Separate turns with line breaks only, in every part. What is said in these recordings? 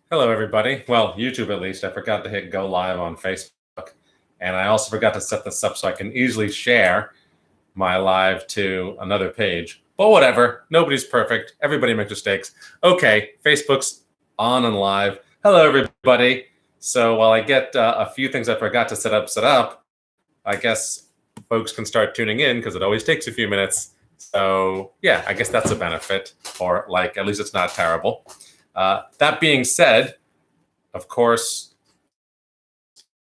Hello, everybody. Well, YouTube at least. I forgot to hit go live on Facebook. And I also forgot to set this up so I can easily share my live to another page. But whatever. Nobody's perfect. Everybody makes mistakes. Okay, Facebook's on and live. Hello, everybody. So while I get a few things I forgot to set up, I guess folks can start tuning in because it always takes a few minutes. So yeah, I guess that's a benefit, or like at least it's not terrible. That being said, of course,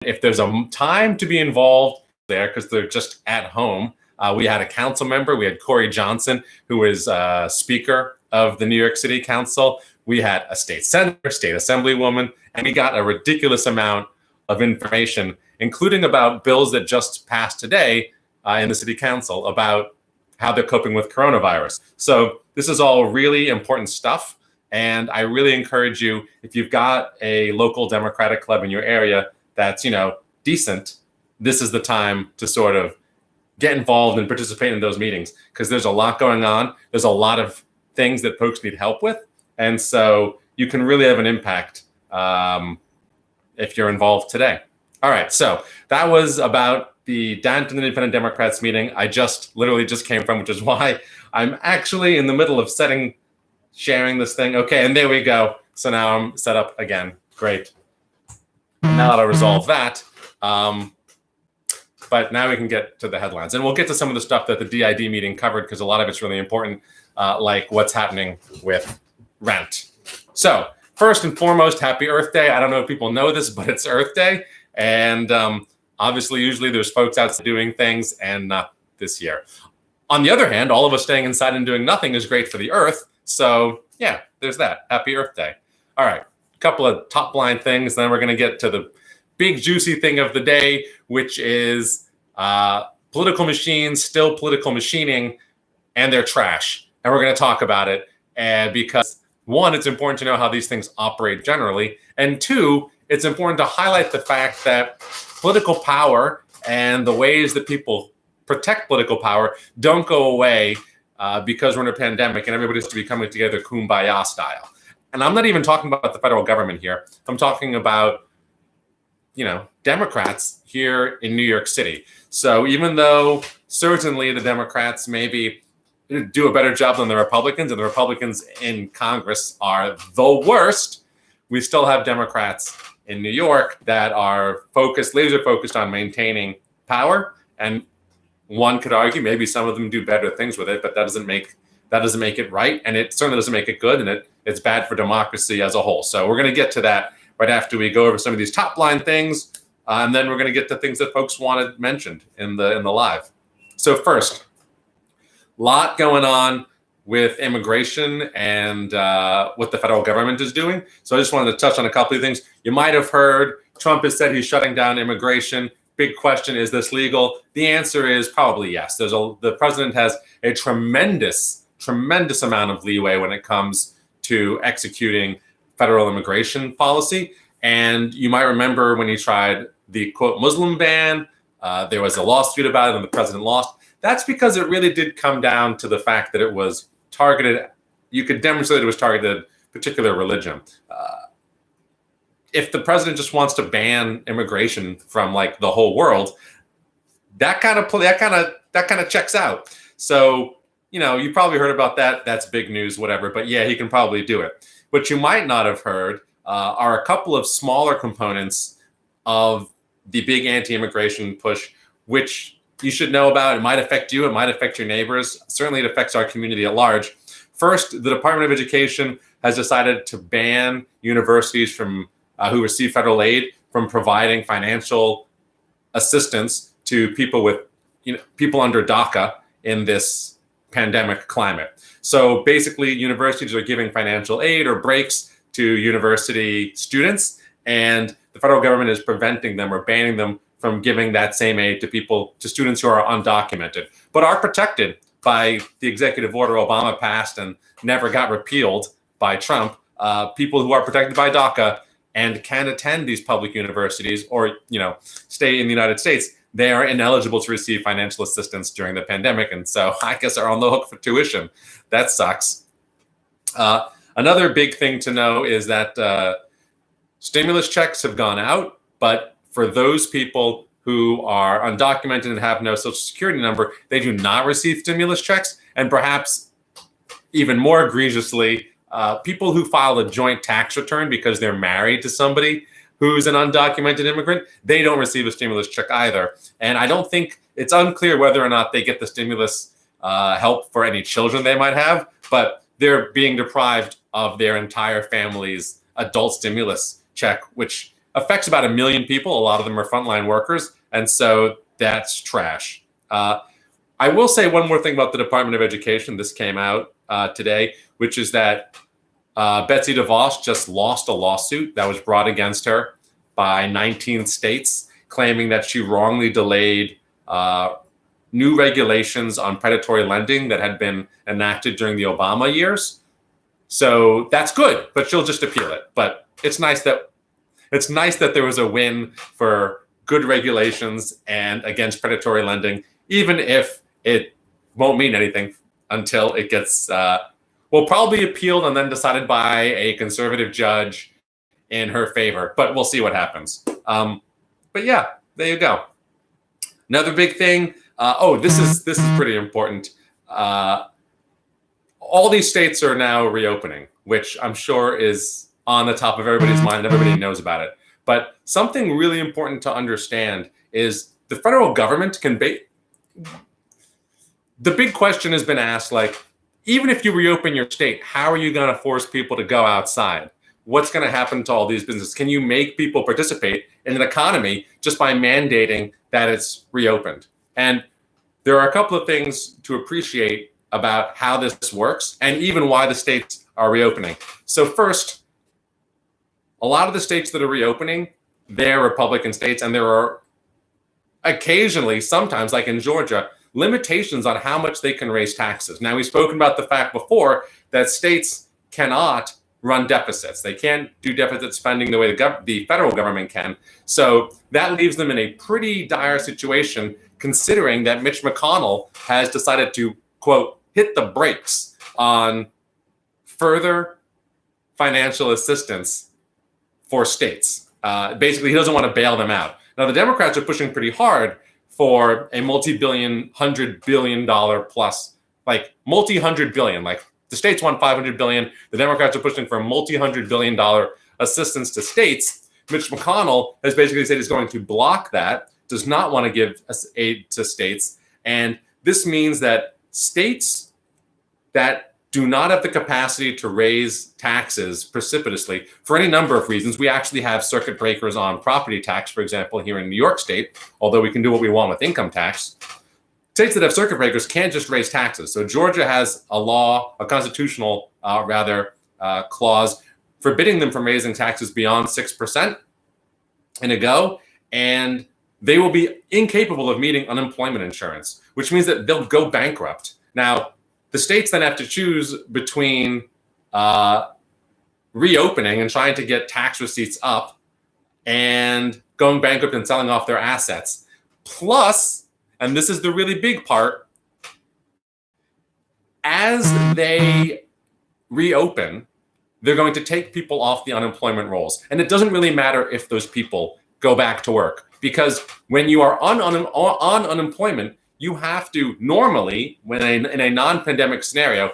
if there's a time to be involved there because they're just at home, we had a council member. We had Corey Johnson, who is Speaker of the New York City Council. We had a state senator, state assemblywoman, and we got a ridiculous amount of information, including about bills that just passed today in the city council about how they're coping with coronavirus. So this is all really important stuff. And I really encourage you, if you've got a local Democratic club in your area that's, decent, this is the time to sort of get involved and participate in those meetings because there's a lot going on. There's a lot of things that folks need help with. And so you can really have an impact if you're involved today. All right, so that was about the Downton Independent Democrats meeting I literally just came from, which is why I'm actually in the middle of sharing this thing. Okay, and there we go. So now I'm set up again. Great. Now that I resolve that, but now we can get to the headlines. And we'll get to some of the stuff that the DID meeting covered because a lot of it's really important, like what's happening with rent. So first and foremost, happy Earth Day. I don't know if people know this, but it's Earth Day. And obviously, usually there's folks out doing things, and not this year. On the other hand, all of us staying inside and doing nothing is great for the Earth. So yeah, there's that. Happy Earth Day. All right, a couple of top line things. Then we're going to get to the big juicy thing of the day, which is political machines, still political machining, and they're trash. And we're going to talk about it. And because one, it's important to know how these things operate generally. And two, it's important to highlight the fact that political power and the ways that people protect political power don't go away because we're in a pandemic and everybody's to be coming together kumbaya style. And I'm not even talking about the federal government here. I'm talking about, Democrats here in New York City. So even though certainly the Democrats maybe do a better job than the Republicans, and the Republicans in Congress are the worst, we still have Democrats in New York that are laser focused on maintaining power. And one could argue maybe some of them do better things with it, but that doesn't make it right, and it certainly doesn't make it good, and it's bad for democracy as a whole. So we're going to get to that right after we go over some of these top line things, and then we're going to get to things that folks wanted mentioned in the live. So first, a lot going on with immigration and what the federal government is doing. So I just wanted to touch on a couple of things. You might have heard Trump has said he's shutting down immigration. Big question, is this legal? The answer is probably yes. The president has a tremendous amount of leeway when it comes to executing federal immigration policy. And you might remember when he tried the quote Muslim ban, there was a lawsuit about it and the president lost. That's because it really did come down to the fact that it was targeted. You could demonstrate it was targeted at a particular religion. If the president just wants to ban immigration from like the whole world, that kind of checks out. So, you probably heard about that. That's big news, whatever. But yeah, he can probably do it. What you might not have heard are a couple of smaller components of the big anti-immigration push, which you should know about. It might affect you. It might affect your neighbors. Certainly, it affects our community at large. First, the Department of Education has decided to ban universities from who receive federal aid from providing financial assistance to people people under DACA in this pandemic climate. So basically, universities are giving financial aid or breaks to university students, and the federal government is preventing them or banning them from giving that same aid to students who are undocumented, but are protected by the executive order Obama passed and never got repealed by Trump. People who are protected by DACA and can attend these public universities or, stay in the United States, they are ineligible to receive financial assistance during the pandemic. And so I guess are on the hook for tuition. That sucks. Another big thing to know is that stimulus checks have gone out, but for those people who are undocumented and have no social security number, they do not receive stimulus checks. And perhaps even more egregiously, people who file a joint tax return because they're married to somebody who's an undocumented immigrant, they don't receive a stimulus check either. And I don't think it's unclear whether or not they get the stimulus help for any children they might have, but they're being deprived of their entire family's adult stimulus check, which affects about 1 million people. A lot of them are frontline workers. And so that's trash. I will say one more thing about the Department of Education. This came out today, which is that Betsy DeVos just lost a lawsuit that was brought against her by 19 states, claiming that she wrongly delayed new regulations on predatory lending that had been enacted during the Obama years. So that's good, but she'll just appeal it. But it's nice that there was a win for good regulations and against predatory lending, even if it won't mean anything until it gets will probably appealed and then decided by a conservative judge in her favor. But we'll see what happens. But yeah, there you go. Another big thing. This is pretty important. All these states are now reopening, which I'm sure is on the top of everybody's mind and everybody knows about it. But something really important to understand is the federal government can the big question has been asked, like, even if you reopen your state, how are you going to force people to go outside? What's going to happen to all these businesses? Can you make people participate in an economy just by mandating that it's reopened? And there are a couple of things to appreciate about how this works and even why the states are reopening. So first, a lot of the states that are reopening, they're Republican states, and there are occasionally, sometimes, like in Georgia, limitations on how much they can raise taxes. Now, we've spoken about the fact before that states cannot run deficits. They can't do deficit spending the way the federal government can. So that leaves them in a pretty dire situation, considering that Mitch McConnell has decided to, quote, hit the brakes on further financial assistance for states. Basically, he doesn't want to bail them out. Now, the Democrats are pushing pretty hard for a multi-billion, $100 billion plus, like multi-hundred billion. Like the states want $500 billion. The Democrats are pushing for a multi-$100 billion assistance to states. Mitch McConnell has basically said he's going to block that, does not want to give aid to states. And this means that states that do not have the capacity to raise taxes precipitously for any number of reasons. We actually have circuit breakers on property tax, for example, here in New York State, although we can do what we want with income tax. States that have circuit breakers can't just raise taxes. So Georgia has a constitutional clause forbidding them from raising taxes beyond 6% in a go, and they will be incapable of meeting unemployment insurance, which means that they'll go bankrupt. Now, the states then have to choose between reopening and trying to get tax receipts up and going bankrupt and selling off their assets. Plus, and this is the really big part, as they reopen, they're going to take people off the unemployment rolls. And it doesn't really matter if those people go back to work, because when you are on unemployment, you have to normally, when in a non-pandemic scenario,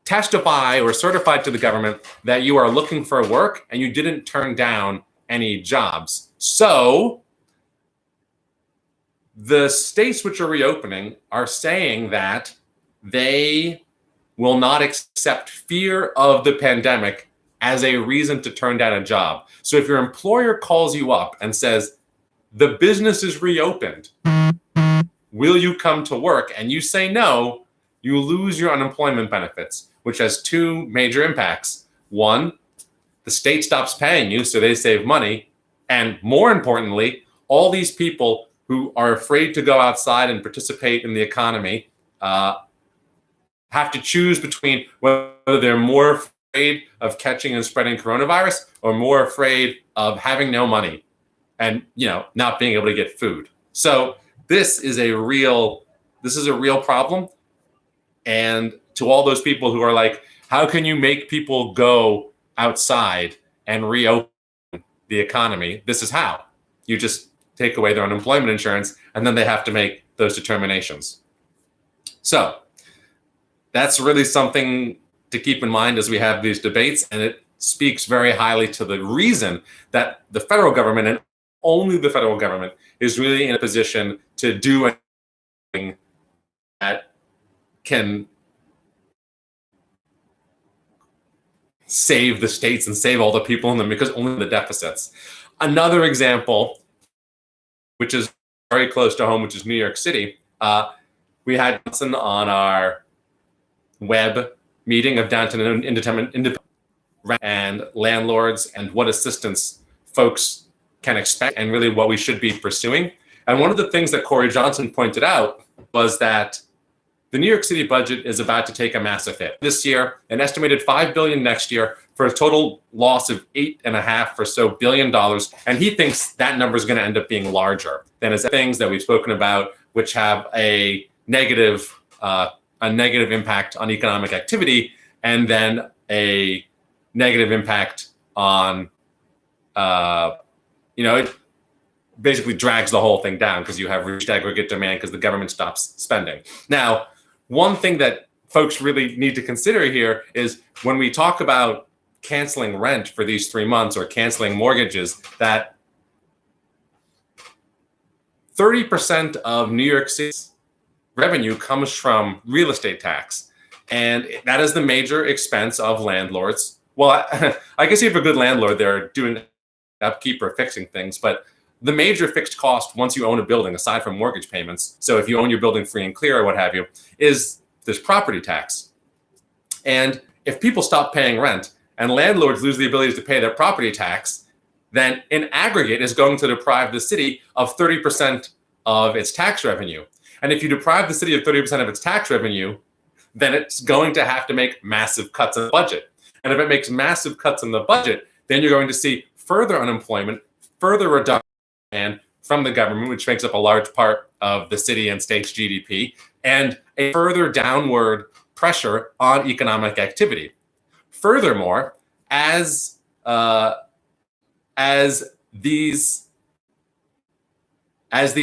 testify or certify to the government that you are looking for work and you didn't turn down any jobs. So the states which are reopening are saying that they will not accept fear of the pandemic as a reason to turn down a job. So if your employer calls you up and says, the business is reopened, will you come to work? And you say no, you lose your unemployment benefits, which has two major impacts. One, the state stops paying you, so they save money. And more importantly, all these people who are afraid to go outside and participate in the economy have to choose between whether they're more afraid of catching and spreading coronavirus or more afraid of having no money and, not being able to get food. So this is a real problem. And to all those people who are like, how can you make people go outside and reopen the economy, this is how. You just take away their unemployment insurance, and then they have to make those determinations. So that's really something to keep in mind as we have these debates, and it speaks very highly to the reason that the federal government, and only the federal government, is really in a position to do anything that can save the states and save all the people in them, because only the deficits. Another example, which is very close to home, which is New York City. We had Johnson on our web meeting of downtown independent and landlords and what assistance folks can expect and really what we should be pursuing. And one of the things that Corey Johnson pointed out was that the New York City budget is about to take a massive hit this year, an estimated $5 billion next year, for a total loss of $8.5 or so billion. And he thinks that number is going to end up being larger than as things that we've spoken about, which have a negative impact on economic activity, and then a negative impact on, it basically drags the whole thing down because you have reached aggregate demand because the government stops spending. Now, one thing that folks really need to consider here is when we talk about canceling rent for these 3 months or canceling mortgages, that 30% of New York City's revenue comes from real estate tax. And that is the major expense of landlords. Well, I guess if you're a good landlord, they're doing upkeep or fixing things, but the major fixed cost once you own a building, aside from mortgage payments, so if you own your building free and clear or what have you, is this property tax. And if people stop paying rent and landlords lose the ability to pay their property tax, then in aggregate is going to deprive the city of 30% of its tax revenue. And if you deprive the city of 30% of its tax revenue, then it's going to have to make massive cuts in the budget. And if it makes massive cuts in the budget, then you're going to see further unemployment, further reduction from the government, which makes up a large part of the city and state's GDP, and a further downward pressure on economic activity. Furthermore, as these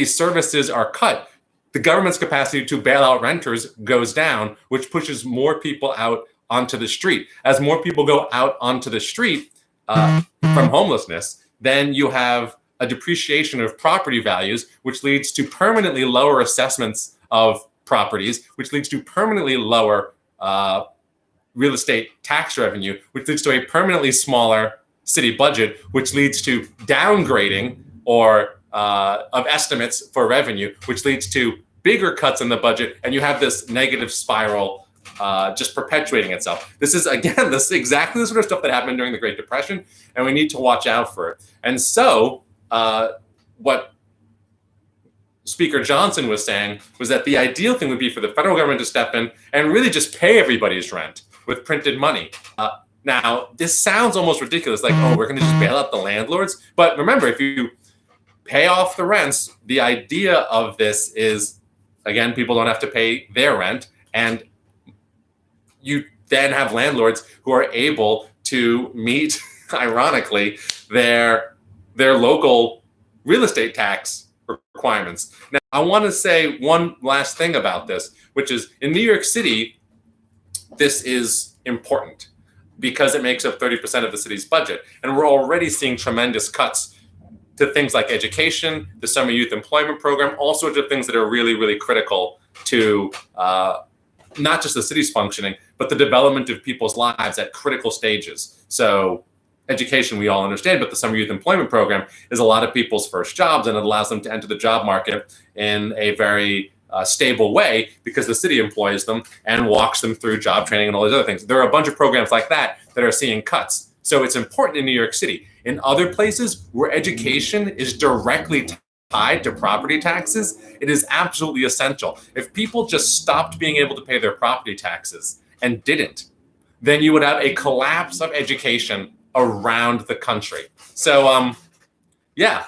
services are cut, the government's capacity to bail out renters goes down, which pushes more people out onto the street. As more people go out onto the street from homelessness, then you have a depreciation of property values, which leads to permanently lower assessments of properties, which leads to permanently lower real estate tax revenue, which leads to a permanently smaller city budget, which leads to downgrading of estimates for revenue, which leads to bigger cuts in the budget, and you have this negative spiral just perpetuating itself. This is, again, this is exactly the sort of stuff that happened during the Great Depression, and we need to watch out for it. And so what Speaker Johnson was saying was that the ideal thing would be for the federal government to step in and really just pay everybody's rent with printed money. Now, this sounds almost ridiculous, like, oh, we're going to just bail out the landlords. But remember, if you pay off the rents, the idea of this is, again, people don't have to pay their rent, and you then have landlords who are able to meet, ironically, their local real estate tax requirements. Now, I want to say one last thing about this, which is in New York City, this is important because it makes up 30% of the city's budget. And we're already seeing tremendous cuts to things like education, the summer youth employment program, all sorts of things that are really, really critical to not just the city's functioning, but the development of people's lives at critical stages. So education, we all understand, but the summer youth employment program is a lot of people's first jobs, and it allows them to enter the job market in a very stable way because the city employs them and walks them through job training and all these other things. There are a bunch of programs like that that are seeing cuts. So it's important in New York City. In other places where education is directly tied to property taxes, it is absolutely essential. If people just stopped being able to pay their property taxes and didn't, then you would have a collapse of education around the country. So, yeah,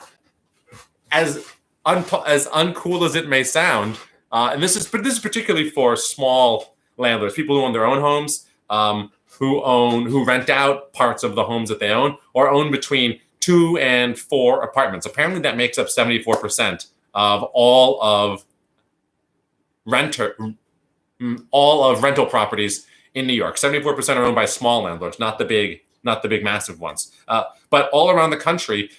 as uncool as it may sound, and this is particularly for small landlords, people who own their own homes, who rent out parts of the homes that they own, or own between 2 and 4 apartments. Apparently that makes up 74% of all of rental properties in New York. 74% are owned by small landlords, not the big massive ones. But all around the country,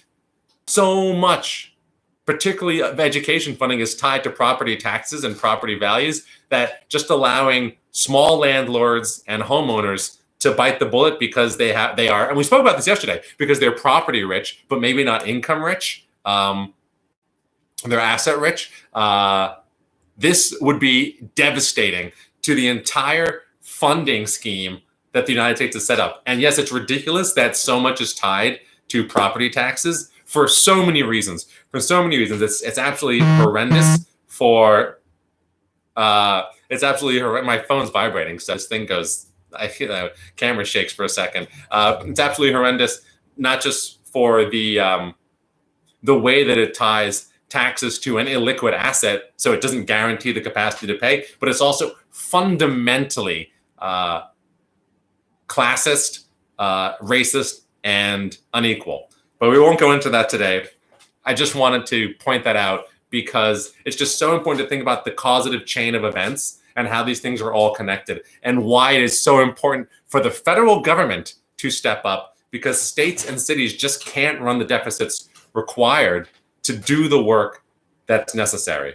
so much, particularly of education funding, is tied to property taxes and property values, that just allowing small landlords and homeowners to bite the bullet because they are, and we spoke about this yesterday, because they're property rich, but maybe not income rich. They're asset rich. This would be devastating to the entire funding scheme that the United States has set up. And yes, it's ridiculous that so much is tied to property taxes for so many reasons. It's absolutely horrendous for, it's absolutely horrendous. My phone's vibrating, so this thing goes, camera shakes for a second. It's absolutely horrendous, not just for the way that it ties taxes to an illiquid asset, so it doesn't guarantee the capacity to pay, but it's also fundamentally classist, racist, and unequal. But we won't go into that today. I just wanted to point that out because it's just so important to think about the causative chain of events and how these things are all connected, and why it is so important for the federal government to step up, because states and cities just can't run the deficits required to do the work that's necessary.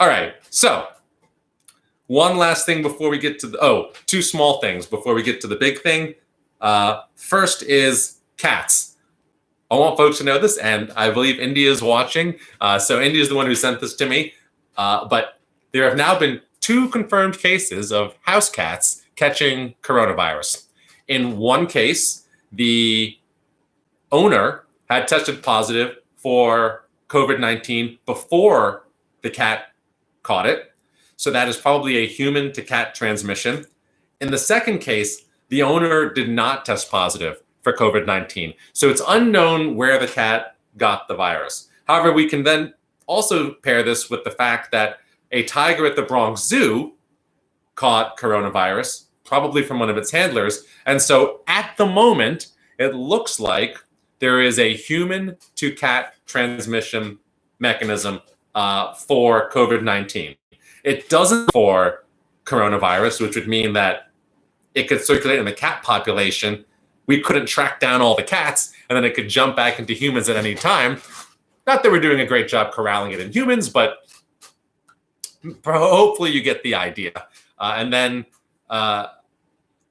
All right, so one last thing before we get to two small things before we get to the big thing. First is cats. I want folks to know this, and I believe India is watching. So India is the one who sent this to me. But there have now been 2 confirmed cases of house cats catching coronavirus. In one case, the owner had tested positive for COVID-19 before the cat caught it. So that is probably a human to cat transmission. In the second case, the owner did not test positive for COVID-19. So it's unknown where the cat got the virus. However, we can then also pair this with the fact that a tiger at the Bronx Zoo caught coronavirus, probably from one of its handlers. And so at the moment, it looks like there is a human to cat transmission mechanism for COVID-19. It doesn't for coronavirus, which would mean that it could circulate in the cat population. We couldn't track down all the cats, and then it could jump back into humans at any time. Not that we're doing a great job corralling it in humans, but hopefully you get the idea. And then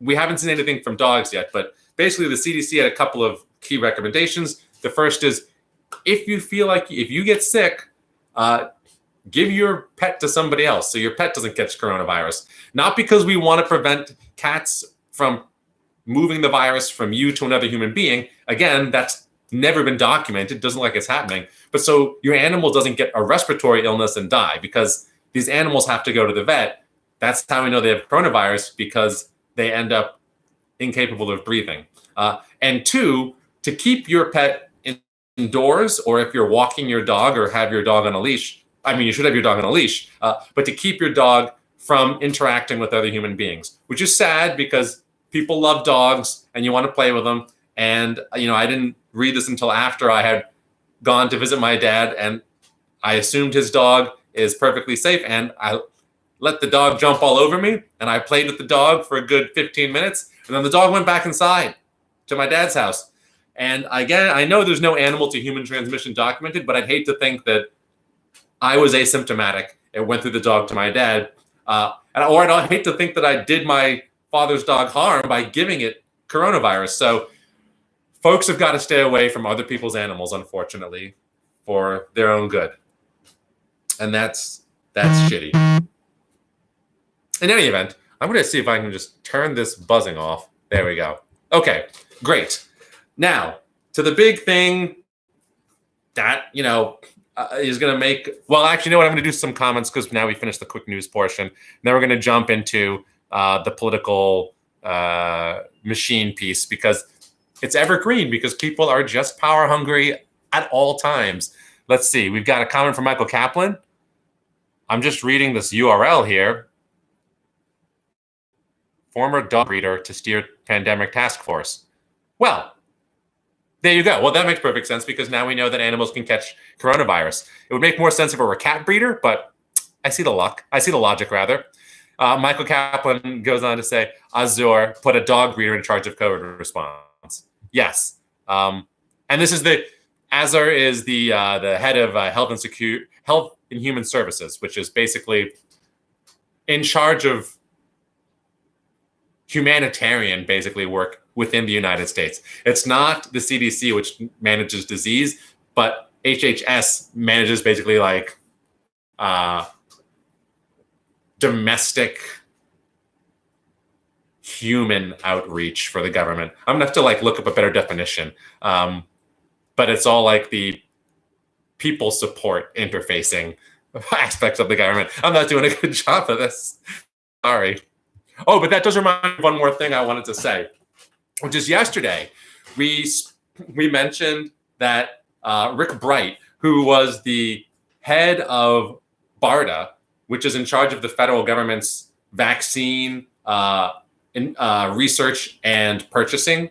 we haven't seen anything from dogs yet, but basically the CDC had a couple of key recommendations. The first is, if you get sick, give your pet to somebody else so your pet doesn't catch coronavirus. Not because we want to prevent cats from moving the virus from you to another human being. Again, that's never been documented. Doesn't look like it's happening. But so your animal doesn't get a respiratory illness and die, because these animals have to go to the vet. That's how we know they have coronavirus, because they end up incapable of breathing. And 2, to keep your pet indoors, or if you're walking your dog or have your dog on a leash, you should have your dog on a leash, but to keep your dog from interacting with other human beings, which is sad because people love dogs and you want to play with them. And, I didn't read this until after I had gone to visit my dad, and I assumed his dog is perfectly safe, and I let the dog jump all over me, and I played with the dog for a good 15 minutes, and then the dog went back inside to my dad's house. And again, I know there's no animal to human transmission documented, but I'd hate to think that I was asymptomatic. It went through the dog to my dad. Or I'd hate to think that I did my father's dog harm by giving it coronavirus. So folks have got to stay away from other people's animals, unfortunately, for their own good. And that's shitty. In any event, I'm going to see if I can just turn this buzzing off. There we go. Okay, great. Now, to the big thing that, is going to make... Well, actually, you know what? I'm going to do some comments because now we finished the quick news portion. Then we're going to jump into the political machine piece, because it's evergreen, because people are just power hungry at all times. Let's see. We've got a comment from Michael Kaplan. I'm just reading this URL here. Former dog breeder to steer pandemic task force. Well, There you go. Well, that makes perfect sense because now we know that animals can catch coronavirus. It would make more sense if it were a cat breeder, but I see the logic rather. Michael Kaplan goes on to say, Azure put a dog breeder in charge of COVID response. Yes. And this is Azure is the head of Health and Human Services, which is basically in charge of humanitarian basically work within the United States. It's not the CDC, which manages disease, but HHS manages basically like domestic human outreach for the government. I'm gonna have to like look up a better definition. But it's all like the people support interfacing aspects of the government. I'm not doing a good job of this. Sorry. Oh, but that does remind me of one more thing I wanted to say, which is yesterday we mentioned that Rick Bright, who was the head of BARDA, which is in charge of the federal government's vaccine research and purchasing,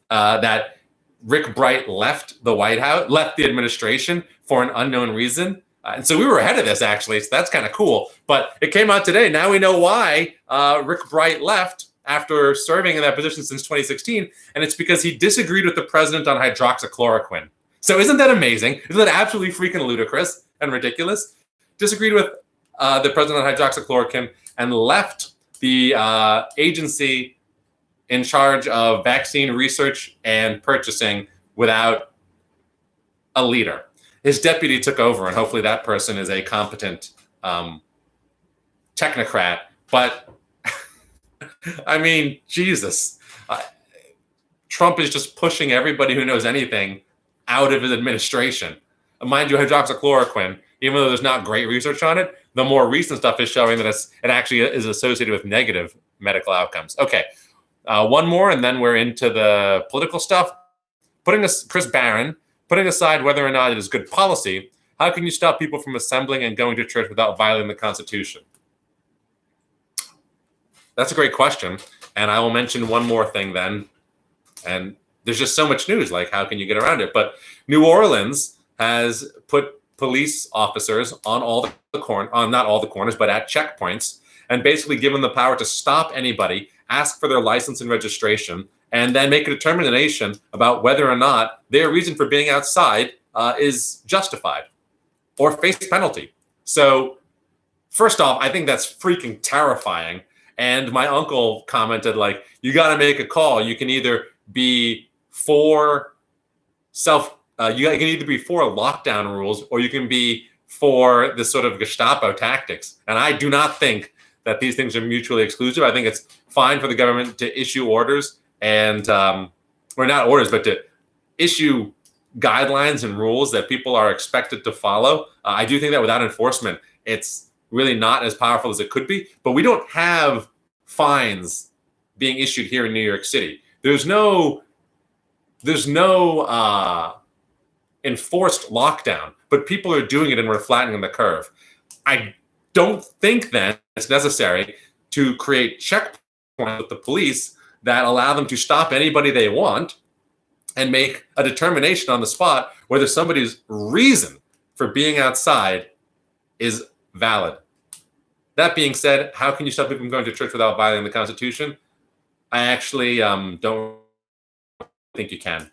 that Rick Bright left the White House, left the administration for an unknown reason. And so we were ahead of this, actually. So that's kind of cool. But it came out today. Now we know why Rick Bright left after serving in that position since 2016. And it's because he disagreed with the president on hydroxychloroquine. So isn't that amazing? Isn't that absolutely freaking ludicrous and ridiculous? Disagreed with the president on hydroxychloroquine and left the agency in charge of vaccine research and purchasing without a leader. His deputy took over, and hopefully that person is a competent technocrat. But I mean, Jesus, Trump is just pushing everybody who knows anything out of his administration. Mind you, hydroxychloroquine, even though there's not great research on it, the more recent stuff is showing that it actually is associated with negative medical outcomes. Okay, one more, and then we're into the political stuff. Chris Barron, putting aside whether or not it is good policy, how can you stop people from assembling and going to church without violating the Constitution? That's a great question. And I will mention one more thing then. And there's just so much news, like how can you get around it? But New Orleans has put police officers on not all the corners, but at checkpoints, and basically given the power to stop anybody, ask for their license and registration, and then make a determination about whether or not their reason for being outside is justified or face penalty. So first off, I think that's freaking terrifying. And my uncle commented, like, you got to make a call. You can either be for you can either be for lockdown rules or you can be for this sort of Gestapo tactics. And I do not think that these things are mutually exclusive. I think it's fine for the government to issue orders and, or not orders, but to issue guidelines and rules that people are expected to follow. I do think that without enforcement, it's really not as powerful as it could be. But we don't have fines being issued here in New York City. There's no enforced lockdown, but people are doing it and we're flattening the curve. I don't think then it's necessary to create checkpoints with the police that allow them to stop anybody they want and make a determination on the spot whether somebody's reason for being outside is valid. That being said, how can you stop people from going to church without violating the Constitution? I actually don't think you can.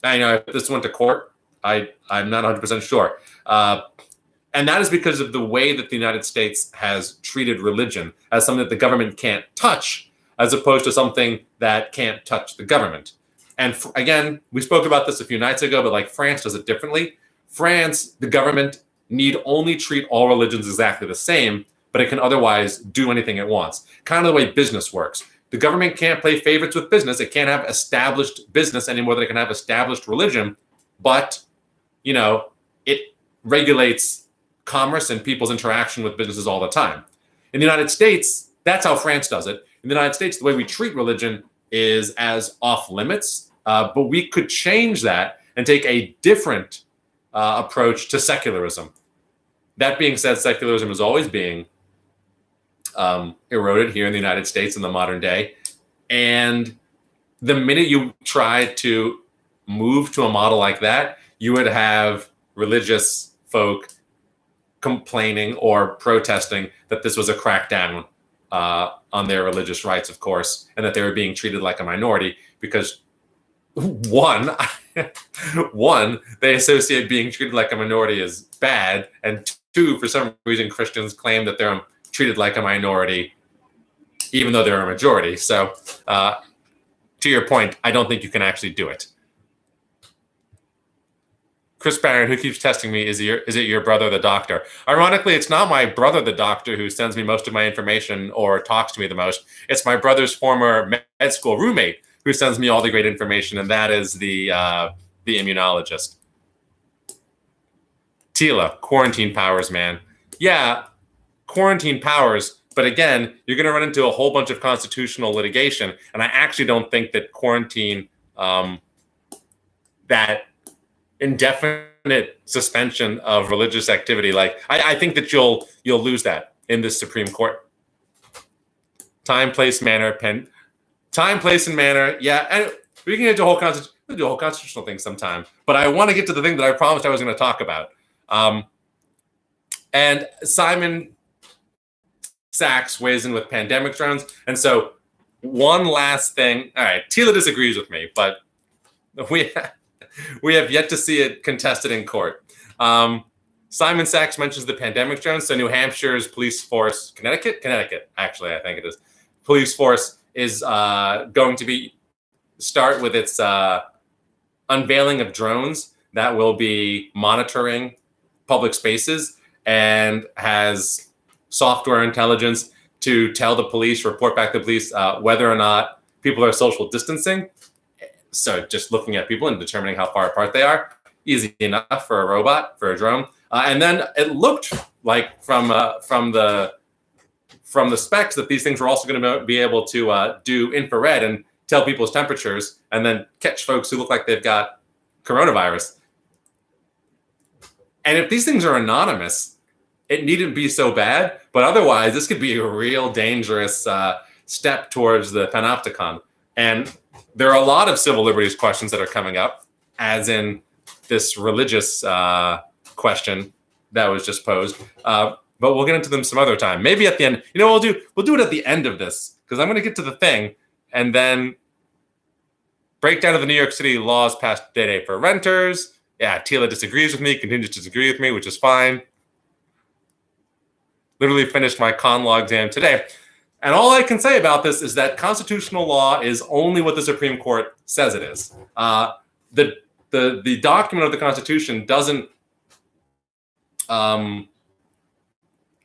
I know if this went to court, I'm not 100% sure. And that is because of the way that the United States has treated religion as something that the government can't touch, as opposed to something that can't touch the government. And again, we spoke about this a few nights ago, but like France does it differently. France, the government need only treat all religions exactly the same, but it can otherwise do anything it wants. Kind of the way business works. The government can't play favorites with business. It can't have established business any more than it can have established religion, but, you know, it regulates commerce and people's interaction with businesses all the time. In the United States, that's how France does it. In the United States, the way we treat religion is as off limits, but we could change that and take a different approach to secularism. That being said, secularism is always being eroded here in the United States in the modern day. And the minute you try to move to a model like that, you would have religious folk complaining or protesting that this was a crackdown on their religious rights, of course, and that they were being treated like a minority because one, they associate being treated like a minority as bad, and two, for some reason, Christians claim that they're treated like a minority even though they're a majority. So to your point, I don't think you can actually do it. Chris Barron, who keeps testing me, is it your brother, the doctor? Ironically, it's not my brother, the doctor, who sends me most of my information or talks to me the most. It's my brother's former med school roommate who sends me all the great information, and that is the immunologist. Tila, quarantine powers, man. Yeah, quarantine powers, but again, you're going to run into a whole bunch of constitutional litigation, and I actually don't think that quarantine, that indefinite suspension of religious activity, like I think that you'll lose that in this Supreme Court. Time, place, manner, time, place, and manner. Yeah, and we can get to the whole constitutional thing sometime. But I want to get to the thing that I promised I was going to talk about. And Simon Sachs weighs in with pandemic drones. And so one last thing. All right, Tila disagrees with me, but we have yet to see it contested in court. Simon Sachs mentions the pandemic drones. So New Hampshire's police force, Connecticut, actually, I think it is. Police force is going to start with its unveiling of drones that will be monitoring public spaces and has software intelligence to tell the police, report back to the police whether or not people are social distancing. So just looking at people and determining how far apart they are, easy enough for a robot, for a drone. And then it looked like from the specs that these things were also going to be able to do infrared and tell people's temperatures and then catch folks who look like they've got coronavirus. And if these things are anonymous, it needn't be so bad. But otherwise, this could be a real dangerous step towards the panopticon. And there are a lot of civil liberties questions that are coming up, as in this religious question that was just posed. But we'll get into them some other time. Maybe at the end. You know what we'll do it at the end of this, because I'm going to get to the thing and then breakdown of the New York City laws passed today for renters. Yeah, Tila disagrees with me, continues to disagree with me, which is fine. Literally finished my con law exam today. And all I can say about this is that constitutional law is only what the Supreme Court says it is. The document of the Constitution doesn't,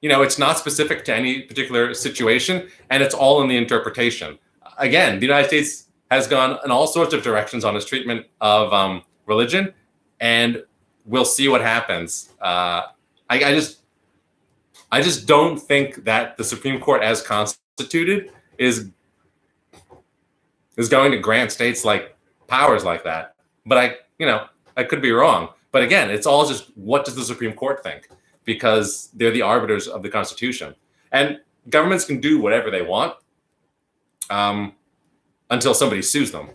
it's not specific to any particular situation, and it's all in the interpretation. Again, the United States has gone in all sorts of directions on its treatment of religion, and we'll see what happens. I just don't think that the Supreme Court, as constituted, is going to grant states like powers like that. But I could be wrong. But again, it's all just, what does the Supreme Court think? Because they're the arbiters of the Constitution, and governments can do whatever they want until somebody sues them.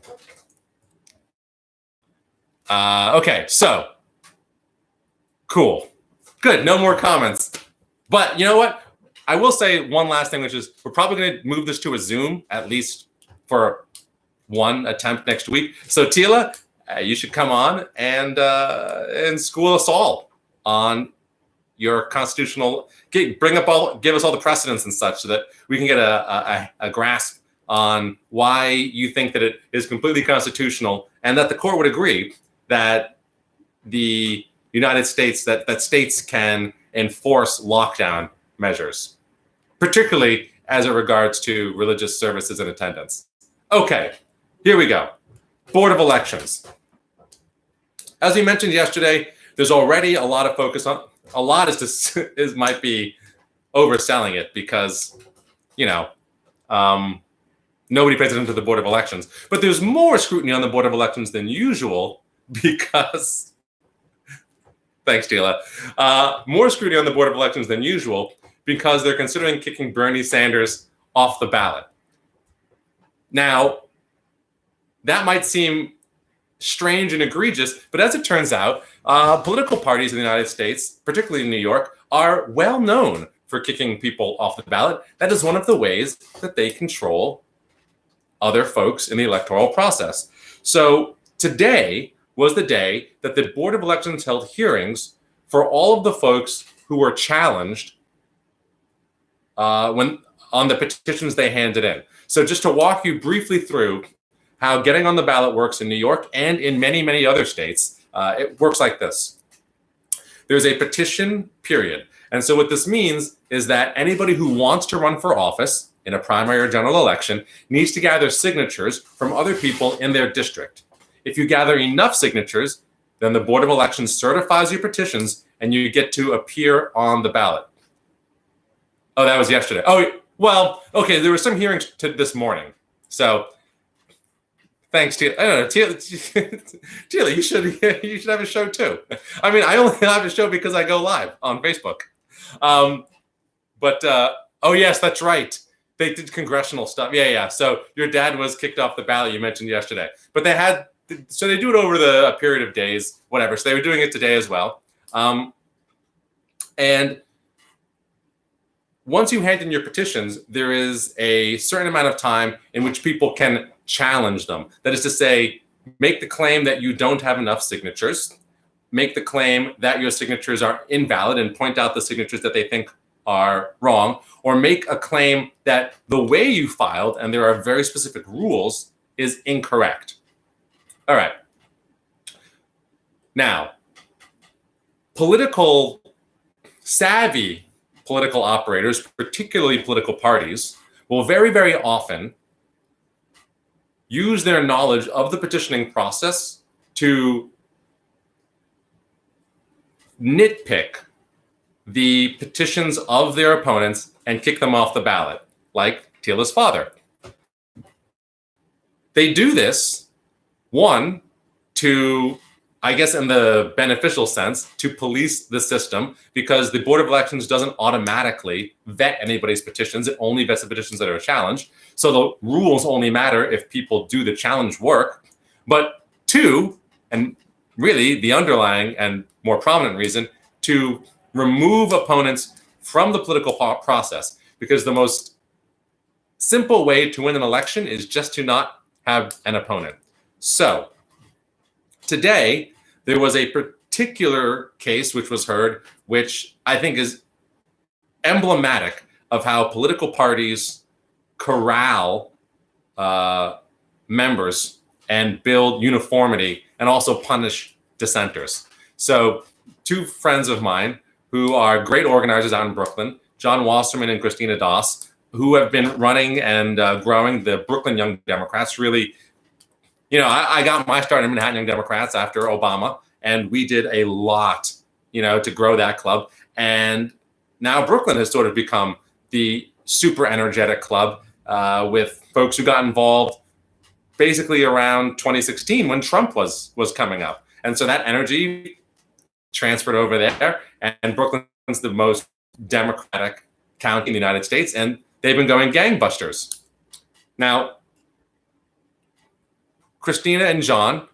Okay, so cool, good. No more comments. But you know what? I will say one last thing, which is we're probably going to move this to a Zoom, at least for one attempt next week. So Tila, you should come on and school us all on your constitutional, give us all the precedents and such, so that we can get a grasp on why you think that it is completely constitutional, and that the court would agree that the United States, that states can enforce lockdown measures, particularly as it regards to religious services and attendance. Okay, here we go. Board of Elections. As we mentioned yesterday, there's already a lot of focus on, a lot is might be overselling it, because, nobody pays attention to the Board of Elections. But there's more scrutiny on the Board of Elections than usual because, thanks, Tila, more scrutiny on the Board of Elections than usual because they're considering kicking Bernie Sanders off the ballot. Now, that might seem strange and egregious. But as it turns out, political parties in the United States, particularly in New York, are well known for kicking people off the ballot. That is one of the ways that they control other folks in the electoral process. So today was the day that the Board of Elections held hearings for all of the folks who were challenged when on the petitions they handed in. So just to walk you briefly through how getting on the ballot works in New York and in many, many other states, it works like this. There's a petition period. And so what this means is that anybody who wants to run for office in a primary or general election needs to gather signatures from other people in their district. If you gather enough signatures, then the Board of Elections certifies your petitions and you get to appear on the ballot. Oh, that was yesterday. Oh, well, okay, there were some hearings this morning. So thanks, Tila. I don't know, Tila, you should have a show too. I mean, I only have a show because I go live on Facebook. Oh yes, that's right. They did congressional stuff. Yeah. So your dad was kicked off the ballot you mentioned yesterday. But they do it over a period of days, whatever. So they were doing it today as well. And once you hand in your petitions, there is a certain amount of time in which people can challenge them. That is to say, make the claim that you don't have enough signatures, make the claim that your signatures are invalid and point out the signatures that they think are wrong, or make a claim that the way you filed, and there are very specific rules, is incorrect. All right. Now, savvy political operators, particularly political parties, will very, very often use their knowledge of the petitioning process to nitpick the petitions of their opponents and kick them off the ballot, like Tila's father. They do this, one, to, I guess in the beneficial sense, to police the system, because the Board of Elections doesn't automatically vet anybody's petitions. It only vets the petitions that are challenged. So the rules only matter if people do the challenge work. But two, and really the underlying and more prominent reason, to remove opponents from the political process, because the most simple way to win an election is just to not have an opponent. So today, there was a particular case which was heard, which I think is emblematic of how political parties corral members and build uniformity and also punish dissenters. So two friends of mine who are great organizers out in Brooklyn, John Wasserman and Christina Doss, who have been running and growing the Brooklyn Young Democrats. Really, I got my start in Manhattan Young Democrats after Obama, and we did a lot, to grow that club. And now Brooklyn has sort of become the super energetic club with folks who got involved basically around 2016 when Trump was coming up. And so that energy transferred over there, and Brooklyn's the most Democratic county in the United States, and they've been going gangbusters. Now, Christina and John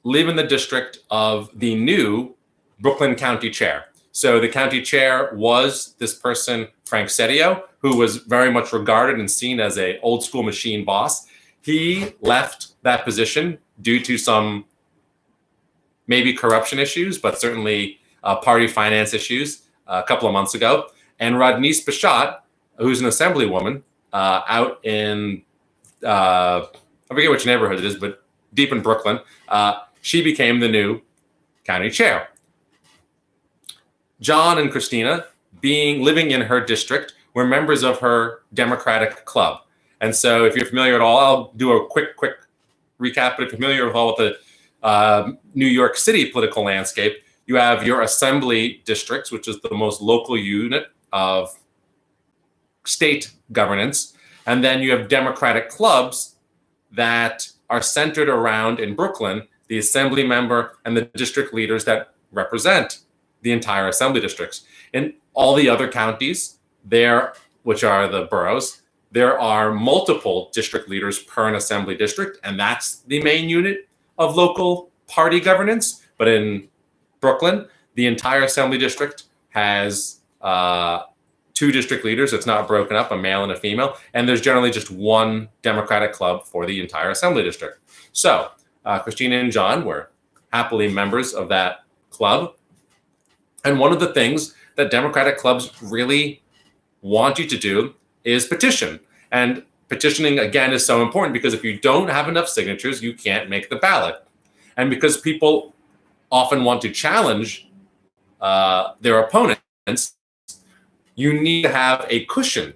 live in the district of the new Brooklyn County Chair. So the county chair was this person, Frank Sedio, who was very much regarded and seen as an old school machine boss. He left that position due to some maybe corruption issues, but certainly party finance issues a couple of months ago. And Rodneyse Bachat, who's an assemblywoman out in, I forget which neighborhood it is, but deep in Brooklyn, she became the new county chair. John and Christina, living in her district, were members of her Democratic club. And so if you're familiar at all, I'll do a quick recap, but if you're familiar with all the New York City political landscape, you have your assembly districts, which is the most local unit of state governance. And then you have Democratic clubs that are centered around, in Brooklyn, the assembly member and the district leaders that represent the entire assembly districts. In all the other counties, which are the boroughs, there are multiple district leaders per an assembly district, and that's the main unit of local party governance, but in Brooklyn, the entire assembly district has 2 district leaders. It's not broken up, a male and a female, and there's generally just one Democratic club for the entire assembly district. So Christina and John were happily members of that club. And one of the things that Democratic clubs really want you to do is petition. And petitioning, again, is so important because if you don't have enough signatures, you can't make the ballot. And because people often want to challenge their opponents, you need to have a cushion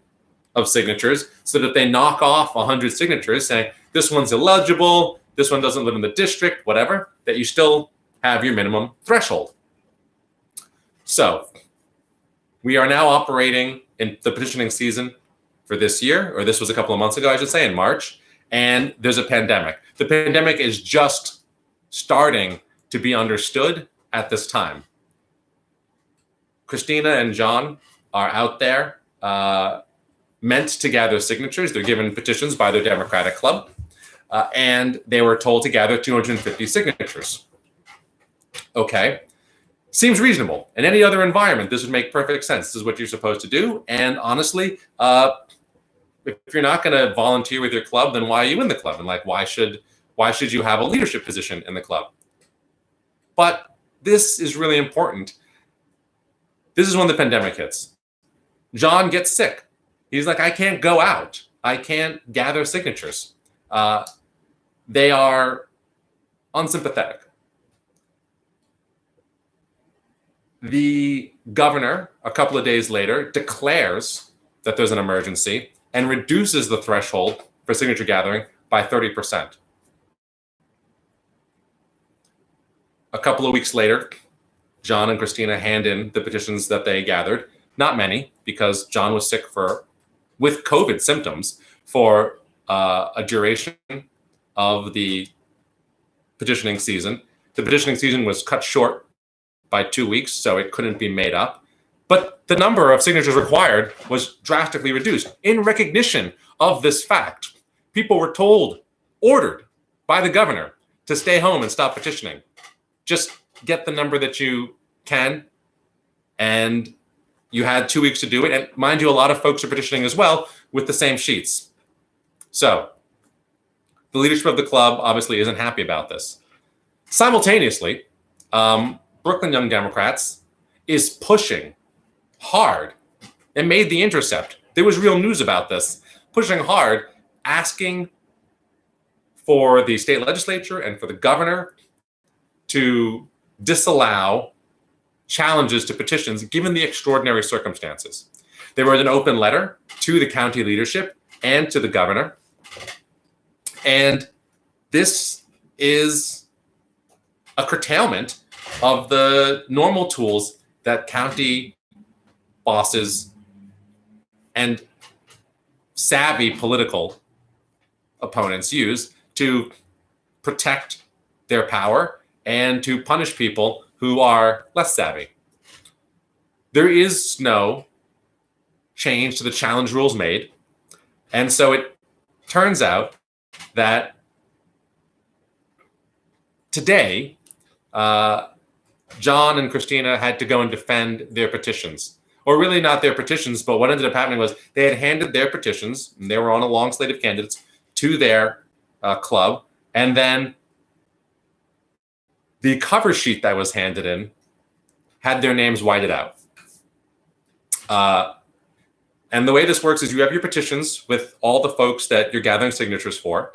of signatures so that they knock off 100 signatures saying, this one's illegible, this one doesn't live in the district, whatever, that you still have your minimum threshold. So we are now operating in the petitioning season for this year, or this was a couple of months ago, I should say, in March, and there's a pandemic. The pandemic is just starting to be understood at this time. Christina and John are out there meant to gather signatures. They're given petitions by their Democratic club, and they were told to gather 250 signatures. Okay. Seems reasonable. In any other environment, this would make perfect sense. This is what you're supposed to do. And honestly, if you're not going to volunteer with your club, then why are you in the club? And like, why should you have a leadership position in the club? But this is really important. This is when the pandemic hits. John gets sick. He's like, I can't go out. I can't gather signatures. They are unsympathetic. The governor, a couple of days later, declares that there's an emergency and reduces the threshold for signature gathering by 30%. A couple of weeks later, John and Christina hand in the petitions that they gathered. Not many, because John was sick with COVID symptoms for a duration of the petitioning season. The petitioning season was cut short by 2 weeks, so it couldn't be made up. But the number of signatures required was drastically reduced in recognition of this fact. People were ordered by the governor to stay home and stop petitioning. Just get the number that you can, and you had 2 weeks to do it. And mind you, a lot of folks are petitioning as well with the same sheets. So the leadership of the club obviously isn't happy about this. Simultaneously, Brooklyn Young Democrats is pushing hard and made The Intercept. There was real news about this, pushing hard, asking for the state legislature and for the governor to disallow challenges to petitions given the extraordinary circumstances. There was an open letter to the county leadership and to the governor. And this is a curtailment of the normal tools that county bosses and savvy political opponents use to protect their power and to punish people who are less savvy. There is no change to the challenge rules made. And so it turns out that today, John and Christina had to go and defend their petitions. Or really not their petitions, but what ended up happening was they had handed their petitions, and they were on a long slate of candidates, to their club. And then the cover sheet that was handed in had their names whited out. And the way this works is you have your petitions with all the folks that you're gathering signatures for.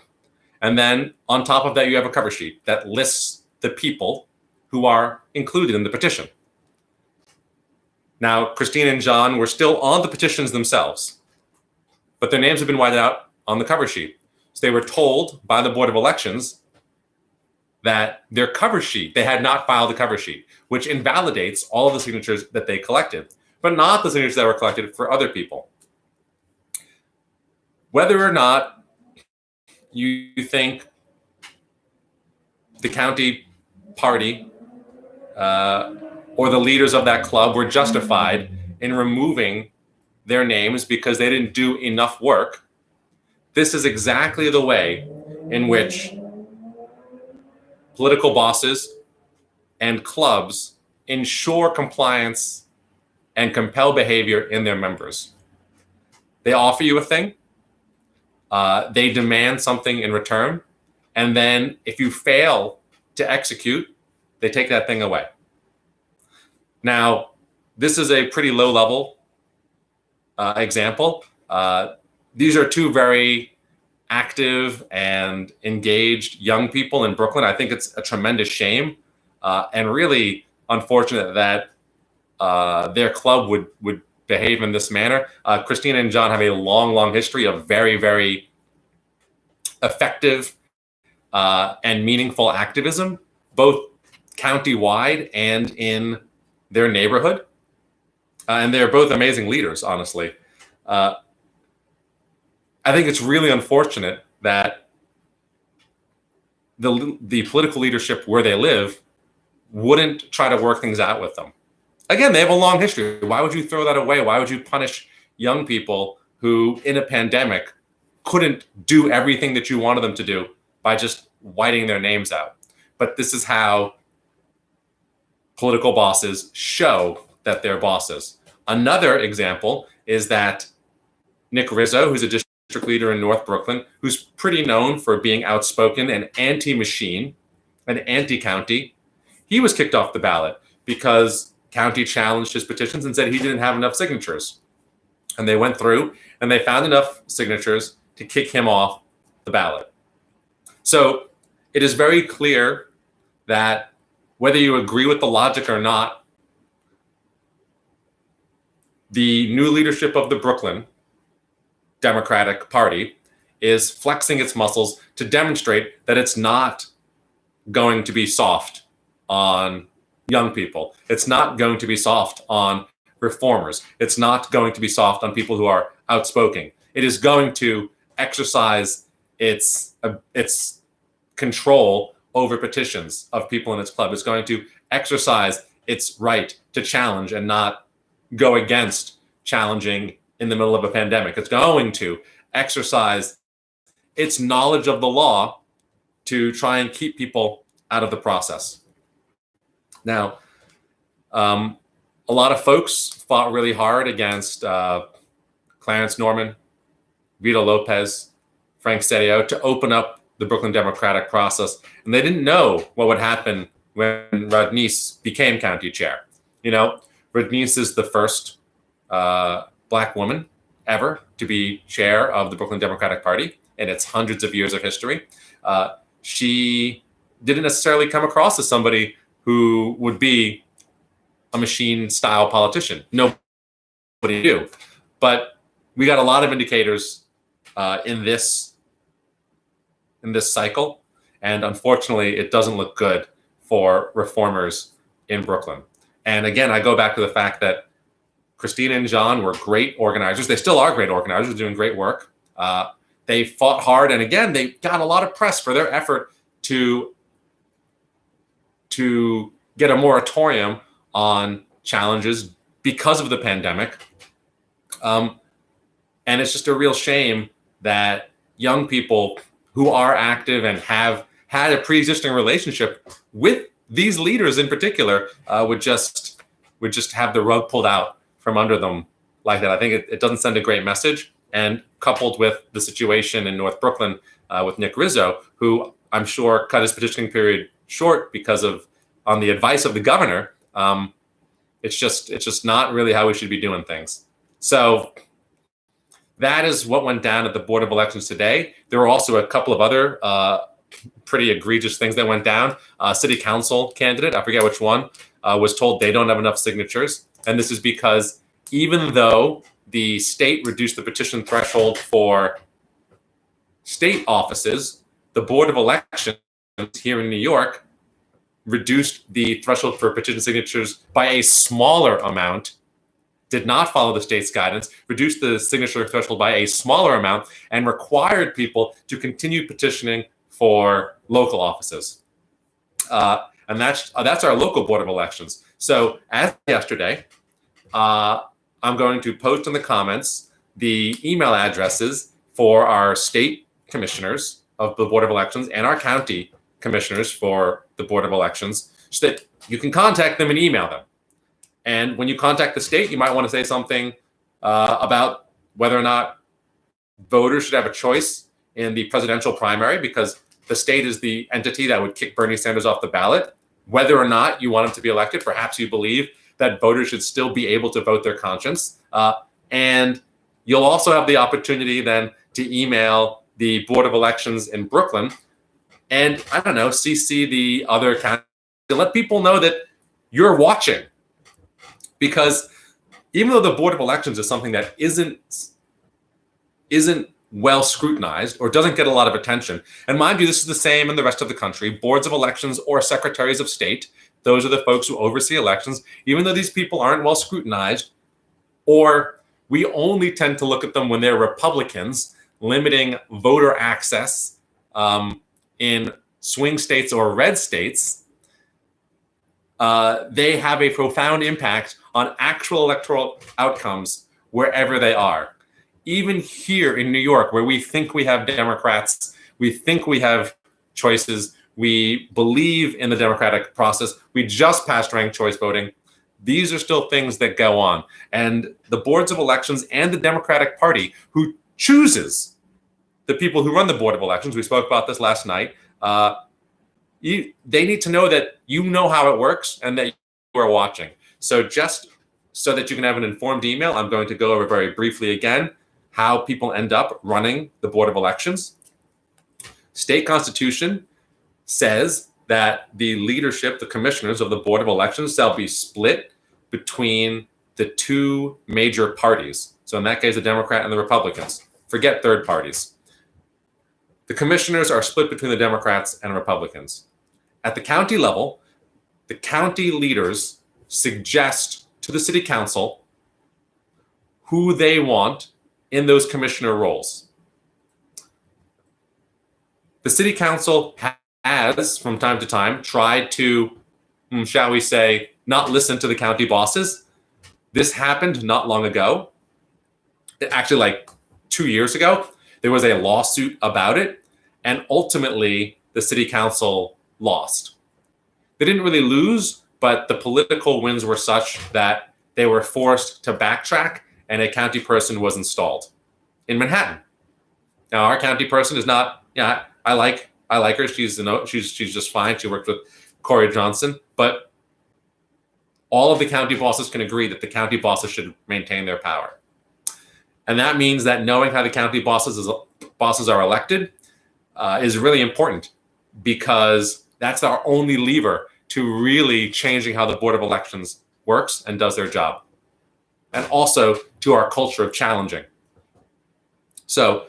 And then on top of that, you have a cover sheet that lists the people who are included in the petition. Now, Christina and John were still on the petitions themselves, but their names have been whited out on the cover sheet. So they were told by the Board of Elections that their cover sheet, they had not filed a cover sheet, which invalidates all of the signatures that they collected, but not the signatures that were collected for other people. Whether or not you think the county party or the leaders of that club were justified in removing their names because they didn't do enough work, this is exactly the way in which political bosses and clubs ensure compliance and compel behavior in their members. They offer you a thing, they demand something in return, and then if you fail to execute, they take that thing away. Now, this is a pretty low level example. These are two very active and engaged young people in Brooklyn. I think it's a tremendous shame and really unfortunate that their club would behave in this manner. Christina and John have a long history of very, very effective and meaningful activism, both county-wide and in their neighborhood. And they're both amazing leaders, honestly. I think it's really unfortunate that the political leadership where they live wouldn't try to work things out with them. Again, they have a long history. Why would you throw that away? Why would you punish young people who, in a pandemic, couldn't do everything that you wanted them to do by just whiting their names out? But this is how political bosses show that they're bosses. Another example is that Nick Rizzo, who's a district leader in North Brooklyn, who's pretty known for being outspoken and anti-machine and anti-county, he was kicked off the ballot because county challenged his petitions and said he didn't have enough signatures. And they went through and they found enough signatures to kick him off the ballot. So it is very clear that whether you agree with the logic or not, the new leadership of the Brooklyn Democratic Party is flexing its muscles to demonstrate that it's not going to be soft on young people. It's not going to be soft on reformers. It's not going to be soft on people who are outspoken. It is going to exercise its control over petitions of people in its club. It's going to exercise its right to challenge and not go against challenging in the middle of a pandemic. It's going to exercise its knowledge of the law to try and keep people out of the process. Now, a lot of folks fought really hard against Clarence Norman, Vito Lopez, Frank Sedeo to open up the Brooklyn democratic process, and they didn't know what would happen when Rodnice became county chair. You know, Rodnice is the first Black woman ever to be chair of the Brooklyn Democratic Party in its hundreds of years of history. She didn't necessarily come across as somebody who would be a machine-style politician. Nobody knew. But we got a lot of indicators in this cycle, and unfortunately, it doesn't look good for reformers in Brooklyn. And again, I go back to the fact that Christina and John were great organizers. They still are great organizers, doing great work. They fought hard, and again, they got a lot of press for their effort to get a moratorium on challenges because of the pandemic. And it's just a real shame that young people who are active and have had a pre-existing relationship with these leaders in particular would just have the rug pulled out from under them like that. I think it doesn't send a great message. And coupled with the situation in North Brooklyn with Nick Rizzo, who I'm sure cut his petitioning period short because of, on the advice of the governor, it's just not really how we should be doing things. So that is what went down at the Board of Elections today. There were also a couple of other pretty egregious things that went down. City council candidate, I forget which one, was told they don't have enough signatures. And this is because even though the state reduced the petition threshold for state offices, the Board of Elections here in New York reduced the threshold for petition signatures by a smaller amount, did not follow the state's guidance, reduced the signature threshold by a smaller amount, and required people to continue petitioning for local offices. And that's our local Board of Elections. So as of yesterday, I'm going to post in the comments the email addresses for our state commissioners of the Board of Elections and our county commissioners for the Board of Elections so that you can contact them and email them. And when you contact the state, you might want to say something about whether or not voters should have a choice in the presidential primary, because the state is the entity that would kick Bernie Sanders off the ballot. Whether or not you want him to be elected, perhaps you believe that voters should still be able to vote their conscience. And you'll also have the opportunity then to email the Board of Elections in Brooklyn and, I don't know, CC the other counties to let people know that you're watching. Because even though the Board of Elections is something that isn't well scrutinized or doesn't get a lot of attention, and mind you, this is the same in the rest of the country, boards of elections or secretaries of state, those are the folks who oversee elections, even though these people aren't well scrutinized, or we only tend to look at them when they're Republicans, limiting voter access in swing states or red states, they have a profound impact on actual electoral outcomes wherever they are. Even here in New York, where we think we have Democrats, we think we have choices, we believe in the democratic process, we just passed ranked choice voting, these are still things that go on. And the boards of elections and the Democratic Party, who chooses the people who run the Board of Elections, we spoke about this last night, they need to know that you know how it works and that you are watching. So just so that you can have an informed email, I'm going to go over very briefly again how people end up running the Board of Elections. State Constitution says that the leadership, the commissioners of the Board of Elections, shall be split between the two major parties. So in that case, the Democrat and the Republicans. Forget third parties. The commissioners are split between the Democrats and Republicans. At the county level, the county leaders suggest to the city council who they want in those commissioner roles. The city council has, from time to time, tried to, shall we say, not listen to the county bosses. This happened not long ago. Actually, like 2 years ago, there was a lawsuit about it, and ultimately the city council lost. They didn't really lose, but the political winds were such that they were forced to backtrack, and a county person was installed in Manhattan. Now, our county person is not, I like her. She's just fine. She worked with Corey Johnson, but all of the county bosses can agree that the county bosses should maintain their power. And that means that knowing how the county bosses are elected is really important, because that's our only lever to really changing how the Board of Elections works and does their job. And also to our culture of challenging. So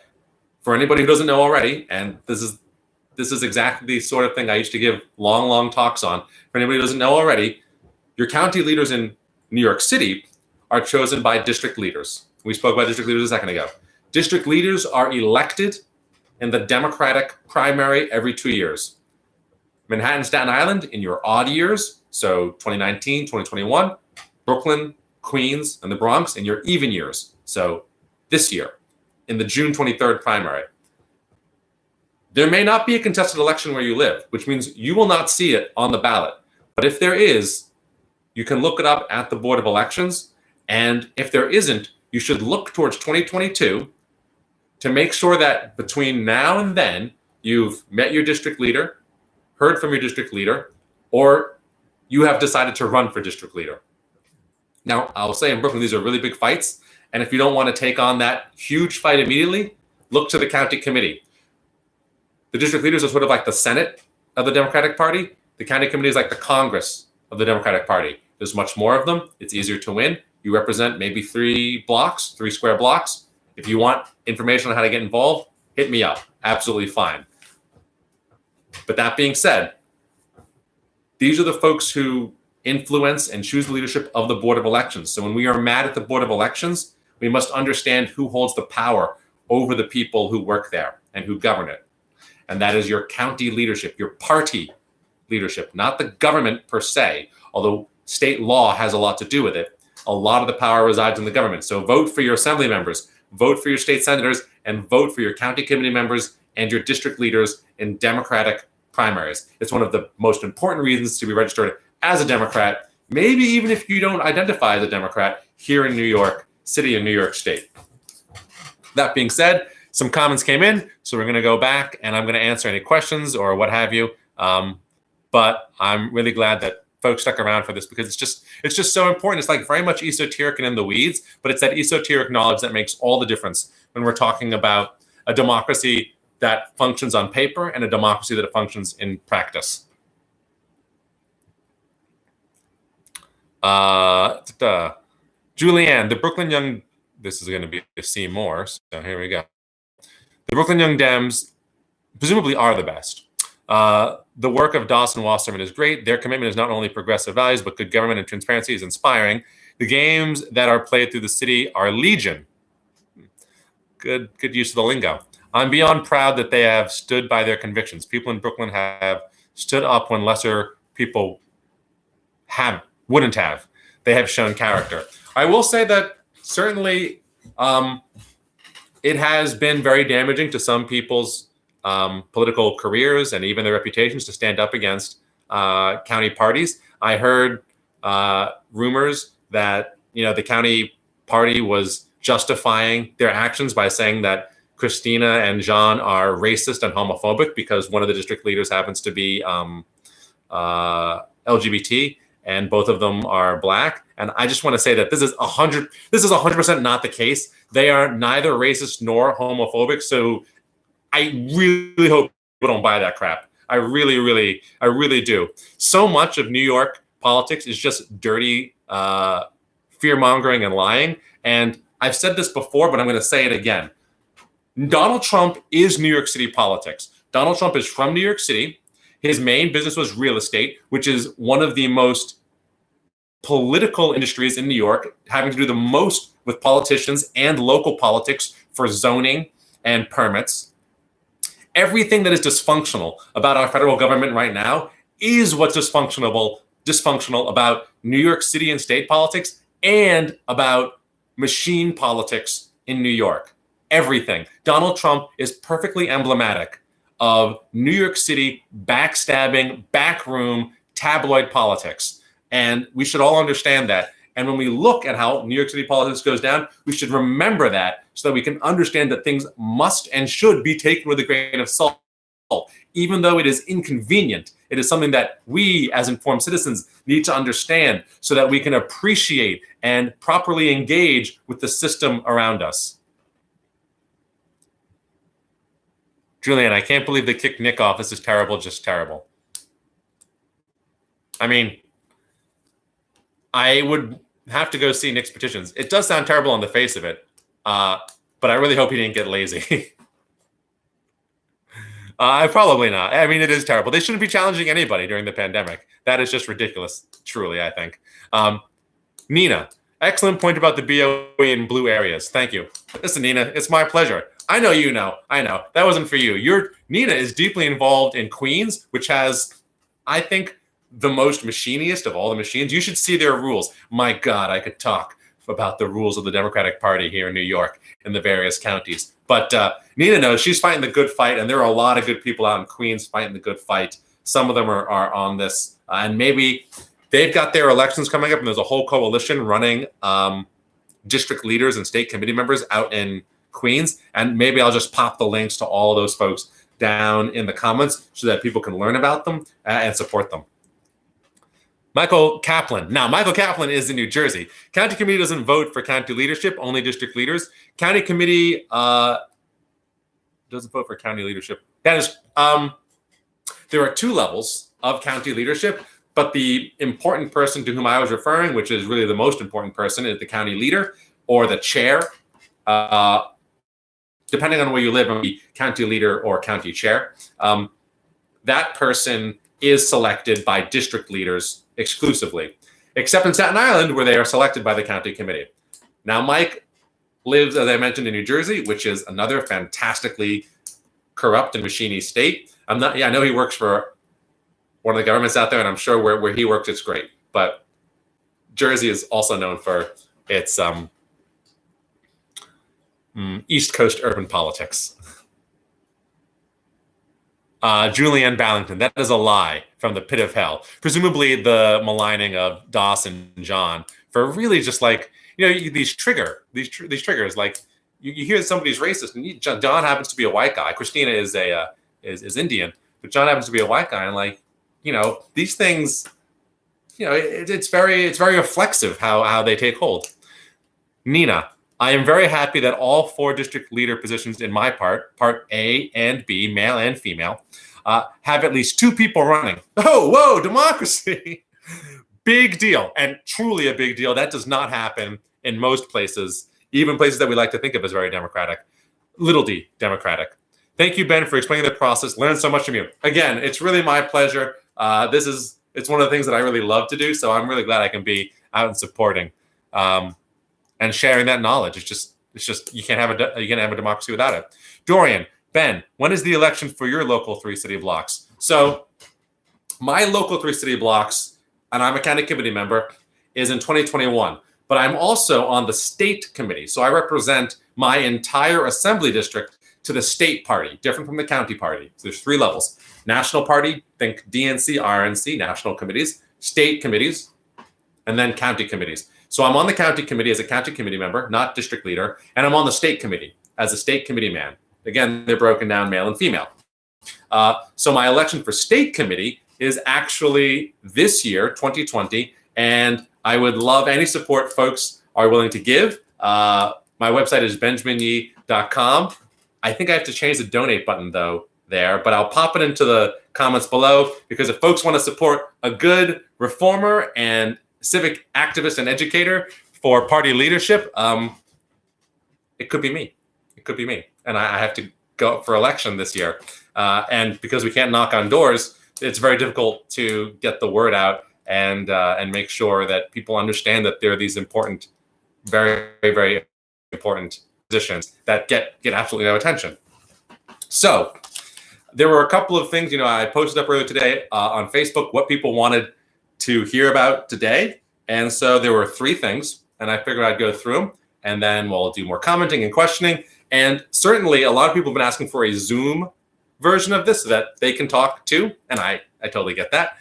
for anybody who doesn't know already, and this is exactly the sort of thing I used to give long talks on. For anybody who doesn't know already, your county leaders in New York City are chosen by district leaders. We spoke about district leaders a second ago. District leaders are elected in the Democratic primary every 2 years. Manhattan, Staten Island in your odd years, so 2019, 2021, Brooklyn, Queens, and the Bronx in your even years, so this year, in the June 23rd primary. There may not be a contested election where you live, which means you will not see it on the ballot. But if there is, you can look it up at the Board of Elections. And if there isn't, you should look towards 2022 to make sure that between now and then, you've met your district leader, heard from your district leader, or you have decided to run for district leader. Now, I'll say in Brooklyn, these are really big fights. And if you don't want to take on that huge fight immediately, look to the county committee. The district leaders are sort of like the Senate of the Democratic Party. The county committee is like the Congress of the Democratic Party. There's much more of them. It's easier to win. You represent maybe 3 square blocks. If you want information on how to get involved, hit me up. Absolutely fine. But that being said, these are the folks who influence and choose the leadership of the Board of Elections. So when we are mad at the Board of Elections, we must understand who holds the power over the people who work there and who govern it. And that is your county leadership, your party leadership, not the government per se, although state law has a lot to do with it. A lot of the power resides in the government. So vote for your assembly members, vote for your state senators, and vote for your county committee members and your district leaders in democratic primaries. It's one of the most important reasons to be registered as a Democrat, maybe even if you don't identify as a Democrat here in New York City and New York State. That being said, some comments came in, so we're going to go back and I'm going to answer any questions or what have you. But I'm really glad that folks stuck around for this because it's just so important. It's like very much esoteric and in the weeds, but it's that esoteric knowledge that makes all the difference when we're talking about a democracy that functions on paper and a democracy that functions in practice. Julianne, the Brooklyn Young, this is going to be a C more, so here we go. The Brooklyn Young Dems presumably are the best. The work of Doss and Wasserman is great. Their commitment is not only progressive values, but good government and transparency is inspiring. The games that are played through the city are legion. Good use of the lingo. I'm beyond proud that they have stood by their convictions. People in Brooklyn have stood up when lesser people wouldn't have. They have shown character. I will say that certainly it has been very damaging to some people's political careers and even their reputations to stand up against county parties. I heard rumors that the county party was justifying their actions by saying that Christina and John are racist and homophobic because one of the district leaders happens to be LGBT and both of them are Black. And I just want to say that this is 100% not the case. They are neither racist nor homophobic. So I really hope people don't buy that crap. I really do. So much of New York politics is just dirty fear-mongering and lying. And I've said this before, but I'm going to say it again. Donald Trump is New York City politics. Donald Trump is from New York City. His main business was real estate, which is one of the most political industries in New York, having to do the most with politicians and local politics for zoning and permits. Everything that is dysfunctional about our federal government right now is what's dysfunctional about New York City and state politics and about machine politics in New York. Everything. Donald Trump is perfectly emblematic of New York City backstabbing, backroom, tabloid politics. And we should all understand that. And when we look at how New York City politics goes down, we should remember that so that we can understand that things must and should be taken with a grain of salt. Even though it is inconvenient, it is something that we as informed citizens need to understand so that we can appreciate and properly engage with the system around us. Julian, I can't believe they kicked Nick off. This is terrible, just terrible. I mean, I would have to go see Nick's petitions. It does sound terrible on the face of it, but I really hope he didn't get lazy. Probably not. I mean, it is terrible. They shouldn't be challenging anybody during the pandemic. That is just ridiculous, truly, I think. Nina, excellent point about the BOE in blue areas. Thank you. Listen, Nina, it's my pleasure. I know you know. I know. That wasn't for you. Nina is deeply involved in Queens, which has, I think, the most machiniest of all the machines. You should see their rules. My God, I could talk about the rules of the Democratic Party here in New York in the various counties. But Nina knows she's fighting the good fight, and there are a lot of good people out in Queens fighting the good fight. Some of them are on this, and maybe they've got their elections coming up, and there's a whole coalition running district leaders and state committee members out in Queens, and maybe I'll just pop the links to all of those folks down in the comments so that people can learn about them and support them. Michael Kaplan. Now, Michael Kaplan is in New Jersey. County committee doesn't vote for county leadership, only district leaders. County committee doesn't vote for county leadership. That is, there are two levels of county leadership, but the important person to whom I was referring, which is really the most important person, is the county leader or the chair. Depending on where you live, maybe county leader or county chair. That person is selected by district leaders exclusively, except in Staten Island, where they are selected by the county committee. Now, Mike lives, as I mentioned, in New Jersey, which is another fantastically corrupt and machiny state. I know he works for one of the governments out there, and I'm sure where he works, it's great. But Jersey is also known for its East Coast urban politics. Julianne Ballington. That is a lie from the pit of hell. Presumably the maligning of Doss and John for really just like, these triggers. Like you hear somebody's racist, and John happens to be a white guy. Christina is is Indian, but John happens to be a white guy, and like, these things, it's very reflexive how they take hold. Nina, I am very happy that all 4 district leader positions in my part A and B, male and female, have at least 2 people running. Oh, whoa, democracy. Big deal, and truly a big deal. That does not happen in most places, even places that we like to think of as very democratic. Little d, democratic. Thank you, Ben, for explaining the process. Learned so much from you. Again, it's really my pleasure. It's one of the things that I really love to do, so I'm really glad I can be out and supporting. And sharing that knowledge. It's just you can't have a democracy without it. Dorian, Ben, when is the election for your local 3 city blocks? So my local 3 city blocks, and I'm a county committee member, is in 2021. But I'm also on the state committee. So I represent my entire assembly district to the state party, different from the county party. So there's 3 levels. National party, think DNC, RNC, national committees, state committees, and then county committees. So I'm on the county committee as a county committee member, not district leader, and I'm on the state committee as a state committee man. Again, they're broken down male and female. So my election for state committee is actually this year, 2020, and I would love any support folks are willing to give. My website is benjaminyee.com. I think I have to change the donate button though there, but I'll pop it into the comments below, because if folks want to support a good reformer and civic activist and educator for party leadership, it could be me. It could be me. And I have to go up for election this year. And because we can't knock on doors, it's very difficult to get the word out and make sure that people understand that there are these important, very, very important positions that get absolutely no attention. So there were a couple of things, I posted up earlier today on Facebook what people wanted to hear about today. And so there were 3 things, and I figured I'd go through them, and then we'll do more commenting and questioning. And certainly a lot of people have been asking for a Zoom version of this so that they can talk too, and I totally get that.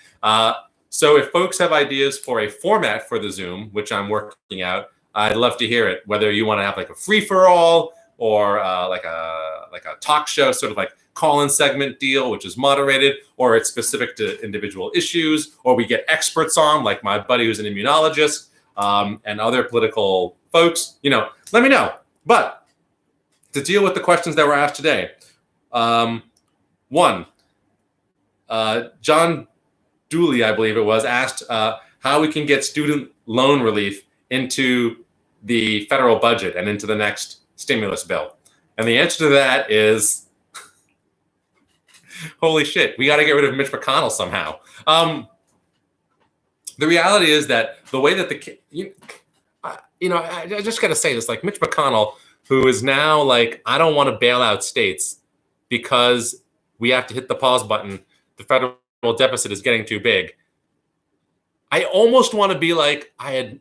So if folks have ideas for a format for the Zoom, which I'm working out, I'd love to hear it, whether you want to have like a free-for-all or like a talk show, sort of like call-in segment deal, which is moderated, or it's specific to individual issues, or we get experts on, like my buddy who's an immunologist, and other political folks, let me know. But to deal with the questions that were asked today, one, John Dooley, I believe it was, asked how we can get student loan relief into the federal budget and into the next stimulus bill. And the answer to that is, holy shit, we got to get rid of Mitch McConnell somehow. The reality is that the way that I just got to say this, like Mitch McConnell, who is now like, I don't want to bail out states because we have to hit the pause button. The federal deficit is getting too big. I almost want to be like, I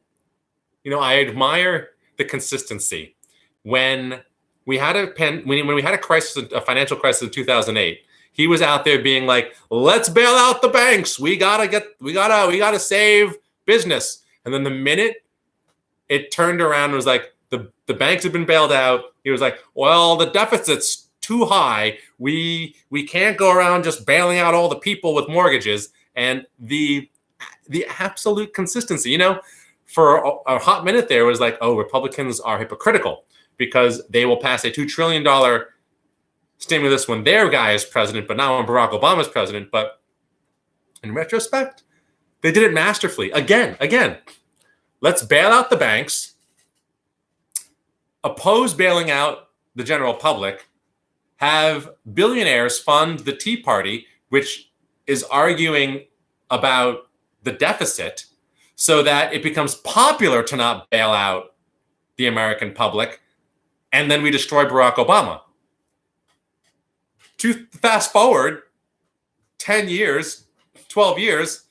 admire the consistency. When we had when we had a financial crisis in 2008, he was out there being like, let's bail out the banks. We gotta save business. And then the minute it turned around and was like, the banks have been bailed out, he was like, well, the deficit's too high. We can't go around just bailing out all the people with mortgages. And the absolute consistency, for a hot minute there was like, oh, Republicans are hypocritical because they will pass a $2 trillion stimulus when their guy is president, but not when Barack Obama is president. But in retrospect, they did it masterfully. Again, let's bail out the banks, oppose bailing out the general public, have billionaires fund the Tea Party, which is arguing about the deficit so that it becomes popular to not bail out the American public, and then we destroy Barack Obama. To fast forward 10 years, 12 years,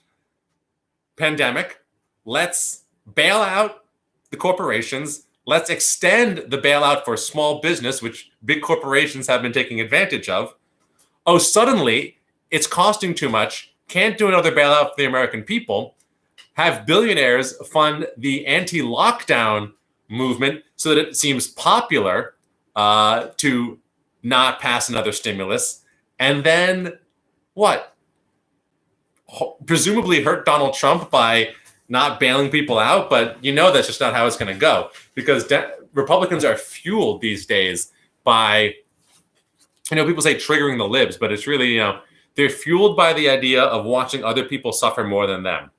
pandemic, let's bail out the corporations. Let's extend the bailout for small business, which big corporations have been taking advantage of. oh, suddenly it's costing too much, can't do another bailout for the American people, have billionaires fund the anti-lockdown movement so that it seems popular to not pass another stimulus, and then what? Presumably hurt Donald Trump by not bailing people out, but that's just not how it's going to go, because Republicans are fueled these days by, people say triggering the libs, but it's really, they're fueled by the idea of watching other people suffer more than them.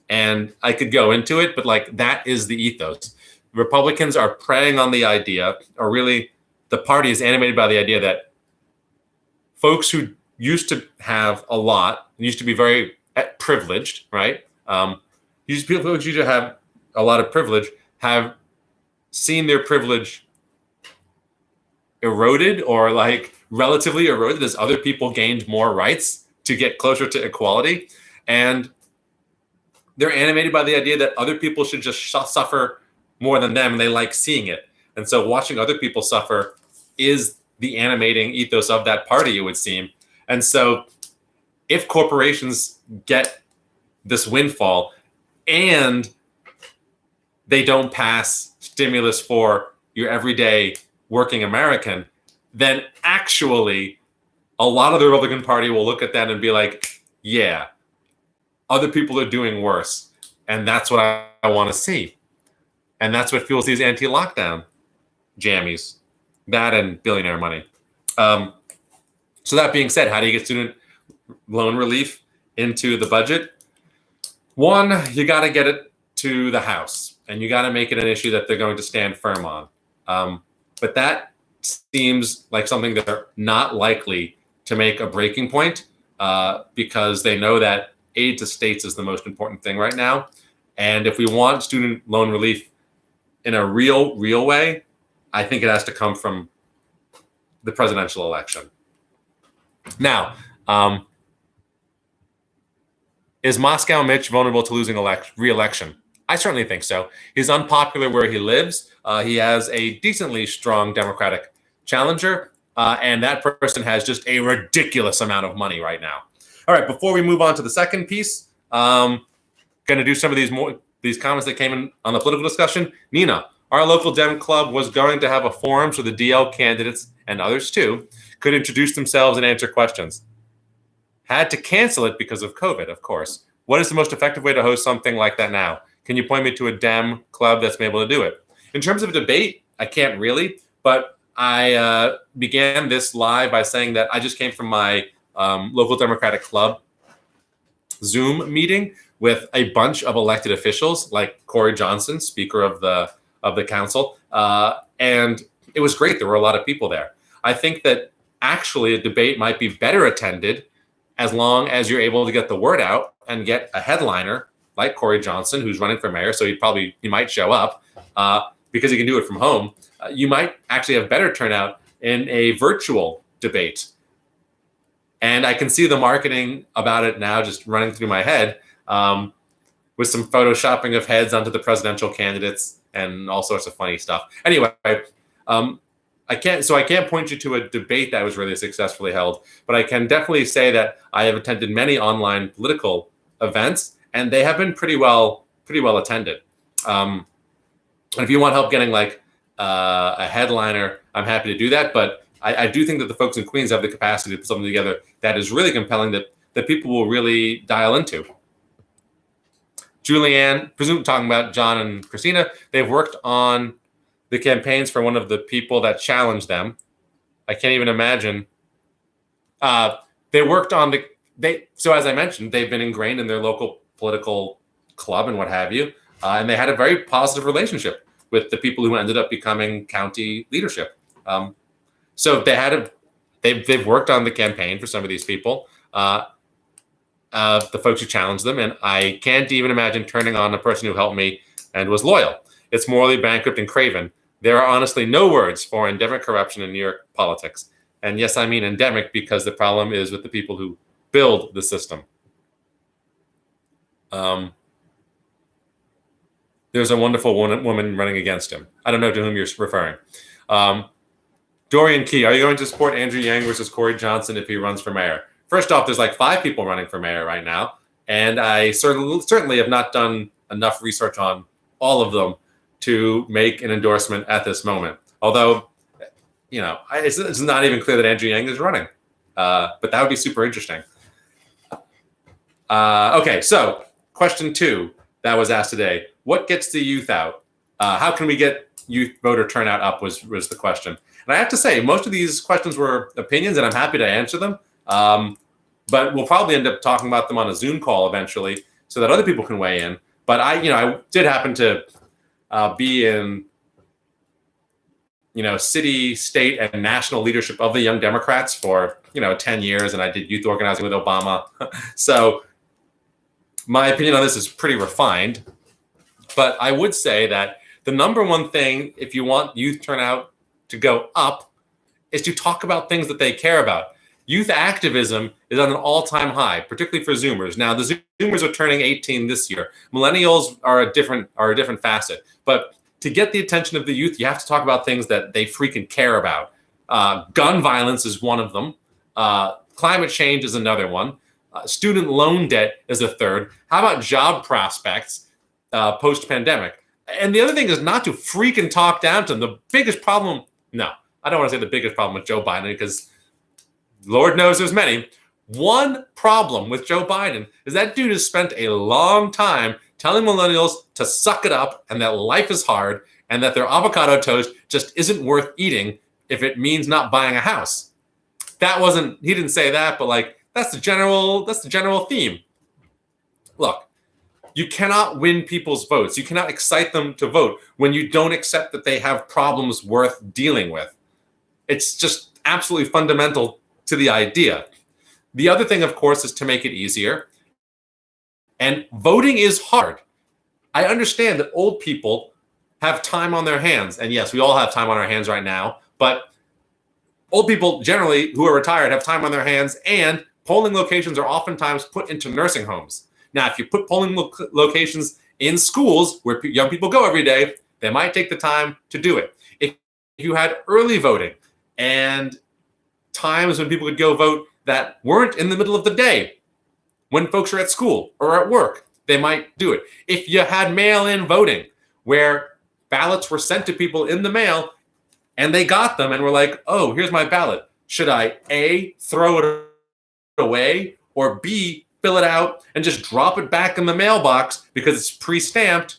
And I could go into it, but that is the ethos. Republicans are preying on the idea, or really the party is animated by the idea that folks who used to have a lot, used to be very privileged, right? Folks used to have a lot of privilege, have seen their privilege eroded, or relatively eroded, as other people gained more rights to get closer to equality. And they're animated by the idea that other people should just suffer more than them, and they like seeing it. And so watching other people suffer is the animating ethos of that party, it would seem. And so if corporations get this windfall and they don't pass stimulus for your everyday working American, then actually a lot of the Republican Party will look at that and be like, yeah, other people are doing worse. And that's what I want to see. And that's what fuels these anti-lockdown jammies. That and billionaire money. So that being said, how do you get student loan relief into the budget? One, you got to get it to the House, and you got to make it an issue that they're going to stand firm on. But that seems like something that they're not likely to make a breaking point, because they know that aid to states is the most important thing right now. And if we want student loan relief in a real way, I think it has to come from the presidential election. Now, is Moscow Mitch vulnerable to losing re-election? I certainly think so. He's unpopular where he lives. He has a decently strong Democratic challenger, and that person has just a ridiculous amount of money right now. All right, before we move on to the second piece, going to do some of these comments that came in on the political discussion. Nina, our local Dem club was going to have a forum so the DL candidates and others too could introduce themselves and answer questions. Had to cancel it because of COVID, of course. What is the most effective way to host something like that now? Can you point me to a Dem club that's been able to do it? In terms of a debate, I can't really, but I began this live by saying that I just came from my local Democratic club Zoom meeting with a bunch of elected officials like Corey Johnson, Speaker of the Council, and it was great. There were a lot of people there. I think that actually a debate might be better attended as long as you're able to get the word out and get a headliner like Corey Johnson, who's running for mayor. So he might show up because he can do it from home. You might actually have better turnout in a virtual debate. And I can see the marketing about it now just running through my head, with some photoshopping of heads onto the presidential candidates and all sorts of funny stuff. Anyway, I can't point you to a debate that was really successfully held, but I can definitely say that I have attended many online political events, and they have been pretty well attended. And if you want help getting a headliner, I'm happy to do that. But I do think that the folks in Queens have the capacity to put something together that is really compelling, that people will really dial into. Julianne, talking about John and Christina, they've worked on the campaigns for one of the people that challenged them. I can't even imagine. They worked on so as I mentioned, they've been ingrained in their local political club and what have you. And they had a very positive relationship with the people who ended up becoming county leadership. So they've worked on the campaign for some of these people, the folks who challenged them. And I can't even imagine turning on the person who helped me and was loyal. It's morally bankrupt and craven. There are honestly no words for endemic corruption in New York politics. And yes, I mean endemic, because the problem is with the people who build the system. There's a wonderful woman running against him. I don't know to whom you're referring. Dorian Key, are you going to support Andrew Yang versus Corey Johnson if he runs for mayor? First off, there's like 5 people running for mayor right now, and I certainly have not done enough research on all of them to make an endorsement at this moment. Although, it's not even clear that Andrew Yang is running, but that would be super interesting. Okay, so question 2 that was asked today: what gets the youth out? How can we get youth voter turnout up? Was the question. And I have to say, most of these questions were opinions, and I'm happy to answer them. But we'll probably end up talking about them on a Zoom call eventually, so that other people can weigh in. But I did happen to be in, city, state, and national leadership of the Young Democrats for 10 years, and I did youth organizing with Obama. So my opinion on this is pretty refined. But I would say that the number one thing, if you want youth turnout to go up, is to talk about things that they care about. Youth activism is on an all-time high, particularly for Zoomers. Now, the Zoomers are turning 18 this year. Millennials are a different facet. But to get the attention of the youth, you have to talk about things that they freaking care about. Gun violence is one of them. Climate change is another one. Student loan debt is a third. How about job prospects post-pandemic? And the other thing is not to freaking talk down to them. The biggest problem, no, I don't want to say the biggest problem with Joe Biden, because Lord knows there's many. One problem with Joe Biden is that dude has spent a long time telling millennials to suck it up and that life is hard and that their avocado toast just isn't worth eating if it means not buying a house. He didn't say that, but that's the general theme. Look, you cannot win people's votes. You cannot excite them to vote when you don't accept that they have problems worth dealing with. It's just absolutely fundamental to the idea. The other thing, of course, is to make it easier. And voting is hard. I understand that old people have time on their hands. And yes, we all have time on our hands right now. But old people generally who are retired have time on their hands, and polling locations are oftentimes put into nursing homes. Now, if you put polling locations in schools where young people go every day, they might take the time to do it. If you had early voting and times when people could go vote that weren't in the middle of the day, when folks are at school or at work, they might do it. If you had mail-in voting where ballots were sent to people in the mail and they got them and were like, oh, here's my ballot. Should I A, throw it away, or B, fill it out and just drop it back in the mailbox because it's pre-stamped?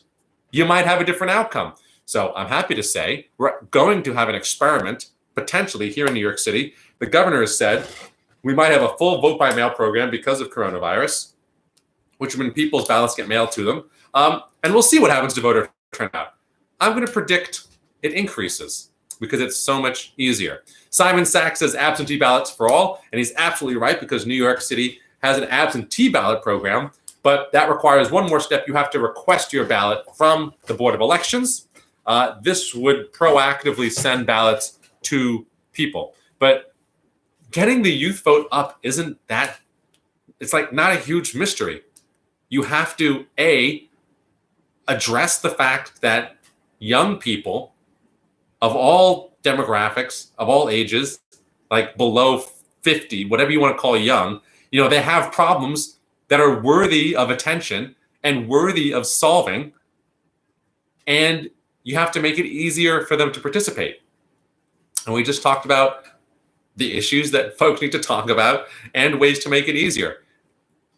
You might have a different outcome. So I'm happy to say we're going to have an experiment potentially here in New York City. The governor has said we might have a full vote by mail program because of coronavirus, which means people's ballots get mailed to them. And we'll see what happens to voter turnout. I'm going to predict it increases because it's so much easier. Simon Sachs says absentee ballots for all, and he's absolutely right, because New York City has an absentee ballot program, but that requires one more step. You have to request your ballot from the Board of Elections. This would proactively send ballots to people. But getting the youth vote up isn't that, it's not a huge mystery. You have to, A, address the fact that young people of all demographics, of all ages, below 50, whatever you want to call young, they have problems that are worthy of attention and worthy of solving. And you have to make it easier for them to participate. And we just talked about the issues that folks need to talk about and ways to make it easier.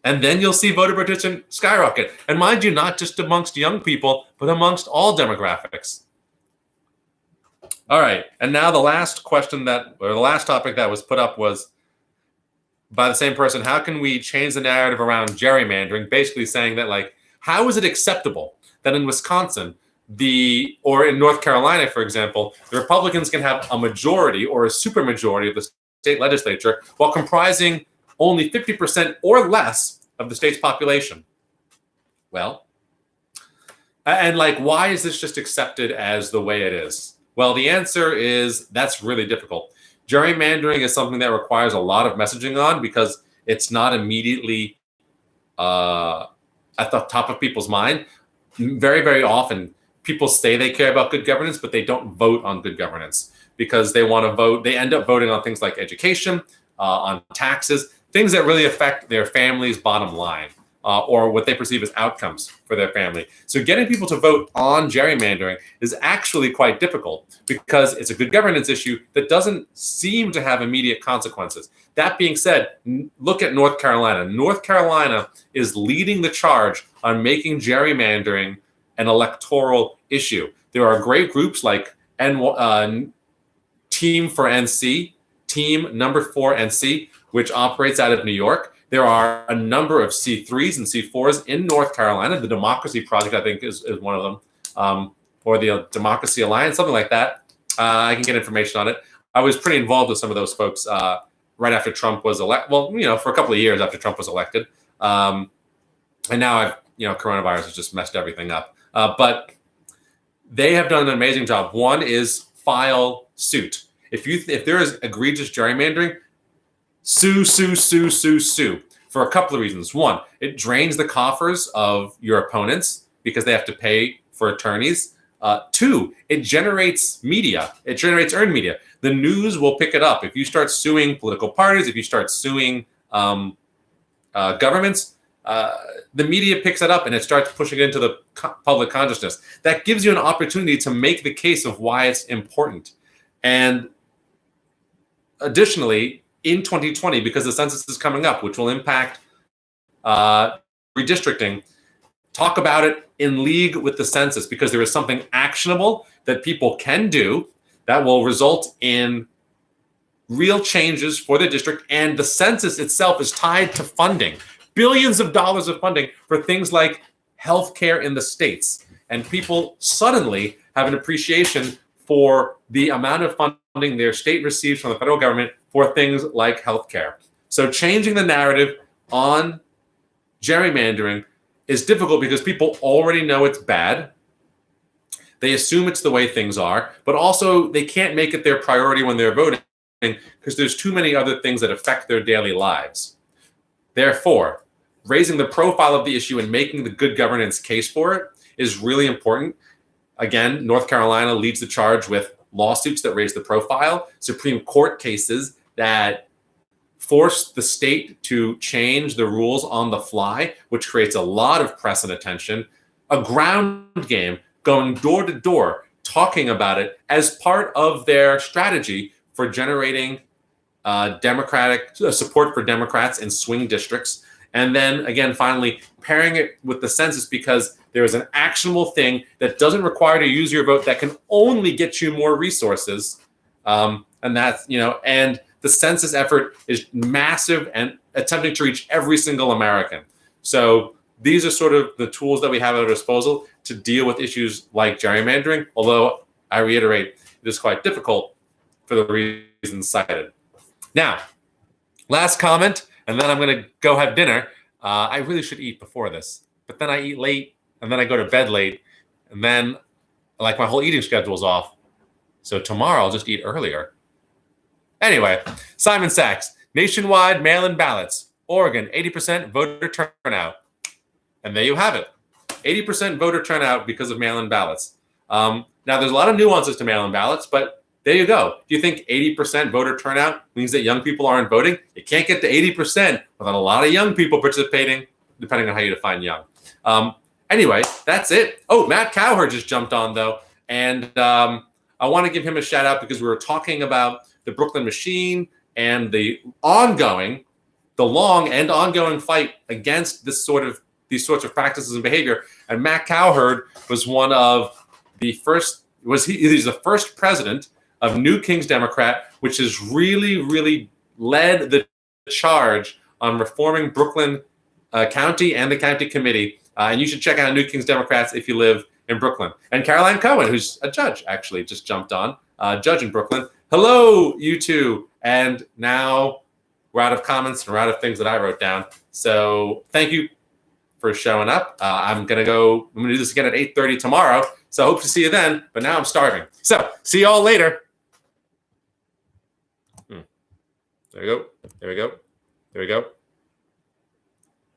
And then you'll see voter participation skyrocket. And mind you, not just amongst young people, but amongst all demographics. All right. And now the last topic that was put up was by the same person. How can we change the narrative around gerrymandering? Basically saying that, how is it acceptable that in Wisconsin, or in North Carolina, for example, the Republicans can have a majority or a supermajority of the state legislature while comprising only 50% or less of the state's population? Well, and why is this just accepted as the way it is? Well, the answer is that's really difficult. Gerrymandering is something that requires a lot of messaging on because it's not immediately at the top of people's mind. Very, very often, people say they care about good governance, but they don't vote on good governance. because they want to vote. They end up voting on things like education, on taxes, things that really affect their family's bottom line. Or what they perceive as outcomes for their family. So getting people to vote on gerrymandering is actually quite difficult because it's a good governance issue that doesn't seem to have immediate consequences. That being said, look at North Carolina. North Carolina is leading the charge on making gerrymandering an electoral issue. There are great groups like Team for NC, Team Number 4 NC, which operates out of New York. There are a number of C3s and C4s in North Carolina. The Democracy Project, I think, is one of them, or the Democracy Alliance, something like that. I can get information on it. I was pretty involved with some of those folks right after Trump was elected. Well, for a couple of years after Trump was elected. And now coronavirus has just messed everything up. But they have done an amazing job. One is file suit. If there is egregious gerrymandering, sue for a couple of reasons. One, it drains the coffers of your opponents because they have to pay for attorneys. Two, it generates media. It generates earned media. The news will pick it up. If you start suing political parties, if you start suing governments, the media picks it up and it starts pushing it into the public consciousness. That gives you an opportunity to make the case of why it's important. And additionally, in 2020, because the census is coming up, which will impact redistricting, talk about it in league with the census, because there is something actionable that people can do that will result in real changes for the district. And the census itself is tied to funding, billions of dollars of funding for things like healthcare in the states. And people suddenly have an appreciation for the amount of funding their state receives from the federal government for things like healthcare. So changing the narrative on gerrymandering is difficult because people already know it's bad. They assume it's the way things are, but also they can't make it their priority when they're voting because there's too many other things that affect their daily lives. Therefore, raising the profile of the issue and making the good governance case for it is really important. Again, North Carolina leads the charge with lawsuits that raise the profile, Supreme Court cases that force the state to change the rules on the fly, which creates a lot of press and attention, a ground game going door to door, talking about it as part of their strategy for generating Democratic support for Democrats in swing districts. And then again, finally, pairing it with the census because there is an actionable thing that doesn't require to use your vote that can only get you more resources. And that's, and the census effort is massive and attempting to reach every single American. So these are sort of the tools that we have at our disposal to deal with issues like gerrymandering, although I reiterate, it is quite difficult for the reasons cited. Now, last comment, and then I'm going to go have dinner. I really should eat before this, but then I eat late, and then I go to bed late, and then my whole eating schedule is off. So tomorrow I'll just eat earlier. Anyway, Simon Sachs, nationwide mail-in ballots, Oregon, 80% voter turnout. And there you have it, 80% voter turnout because of mail-in ballots. Now, there's a lot of nuances to mail-in ballots, but there you go. Do you think 80% voter turnout means that young people aren't voting? You can't get to 80% without a lot of young people participating, depending on how you define young. Anyway, that's it. Oh, Matt Cowherd just jumped on, though. And I want to give him a shout out because we were talking about the Brooklyn Machine and the long and ongoing fight against these sorts of practices and behavior. And Matt Cowherd was one of the first, he's the first president of New Kings Democrat, which has really, really led the charge on reforming Brooklyn County and the county committee. And you should check out New Kings Democrats if you live in Brooklyn. And Caroline Cohen, who's a judge, actually just jumped on, judge in Brooklyn. Hello, you two. And now we're out of comments and we're out of things that I wrote down. So thank you for showing up. I'm going to do this again at 8:30 tomorrow. So I hope to see you then. But now I'm starving. So see you all later. There we go. There we go. There we go.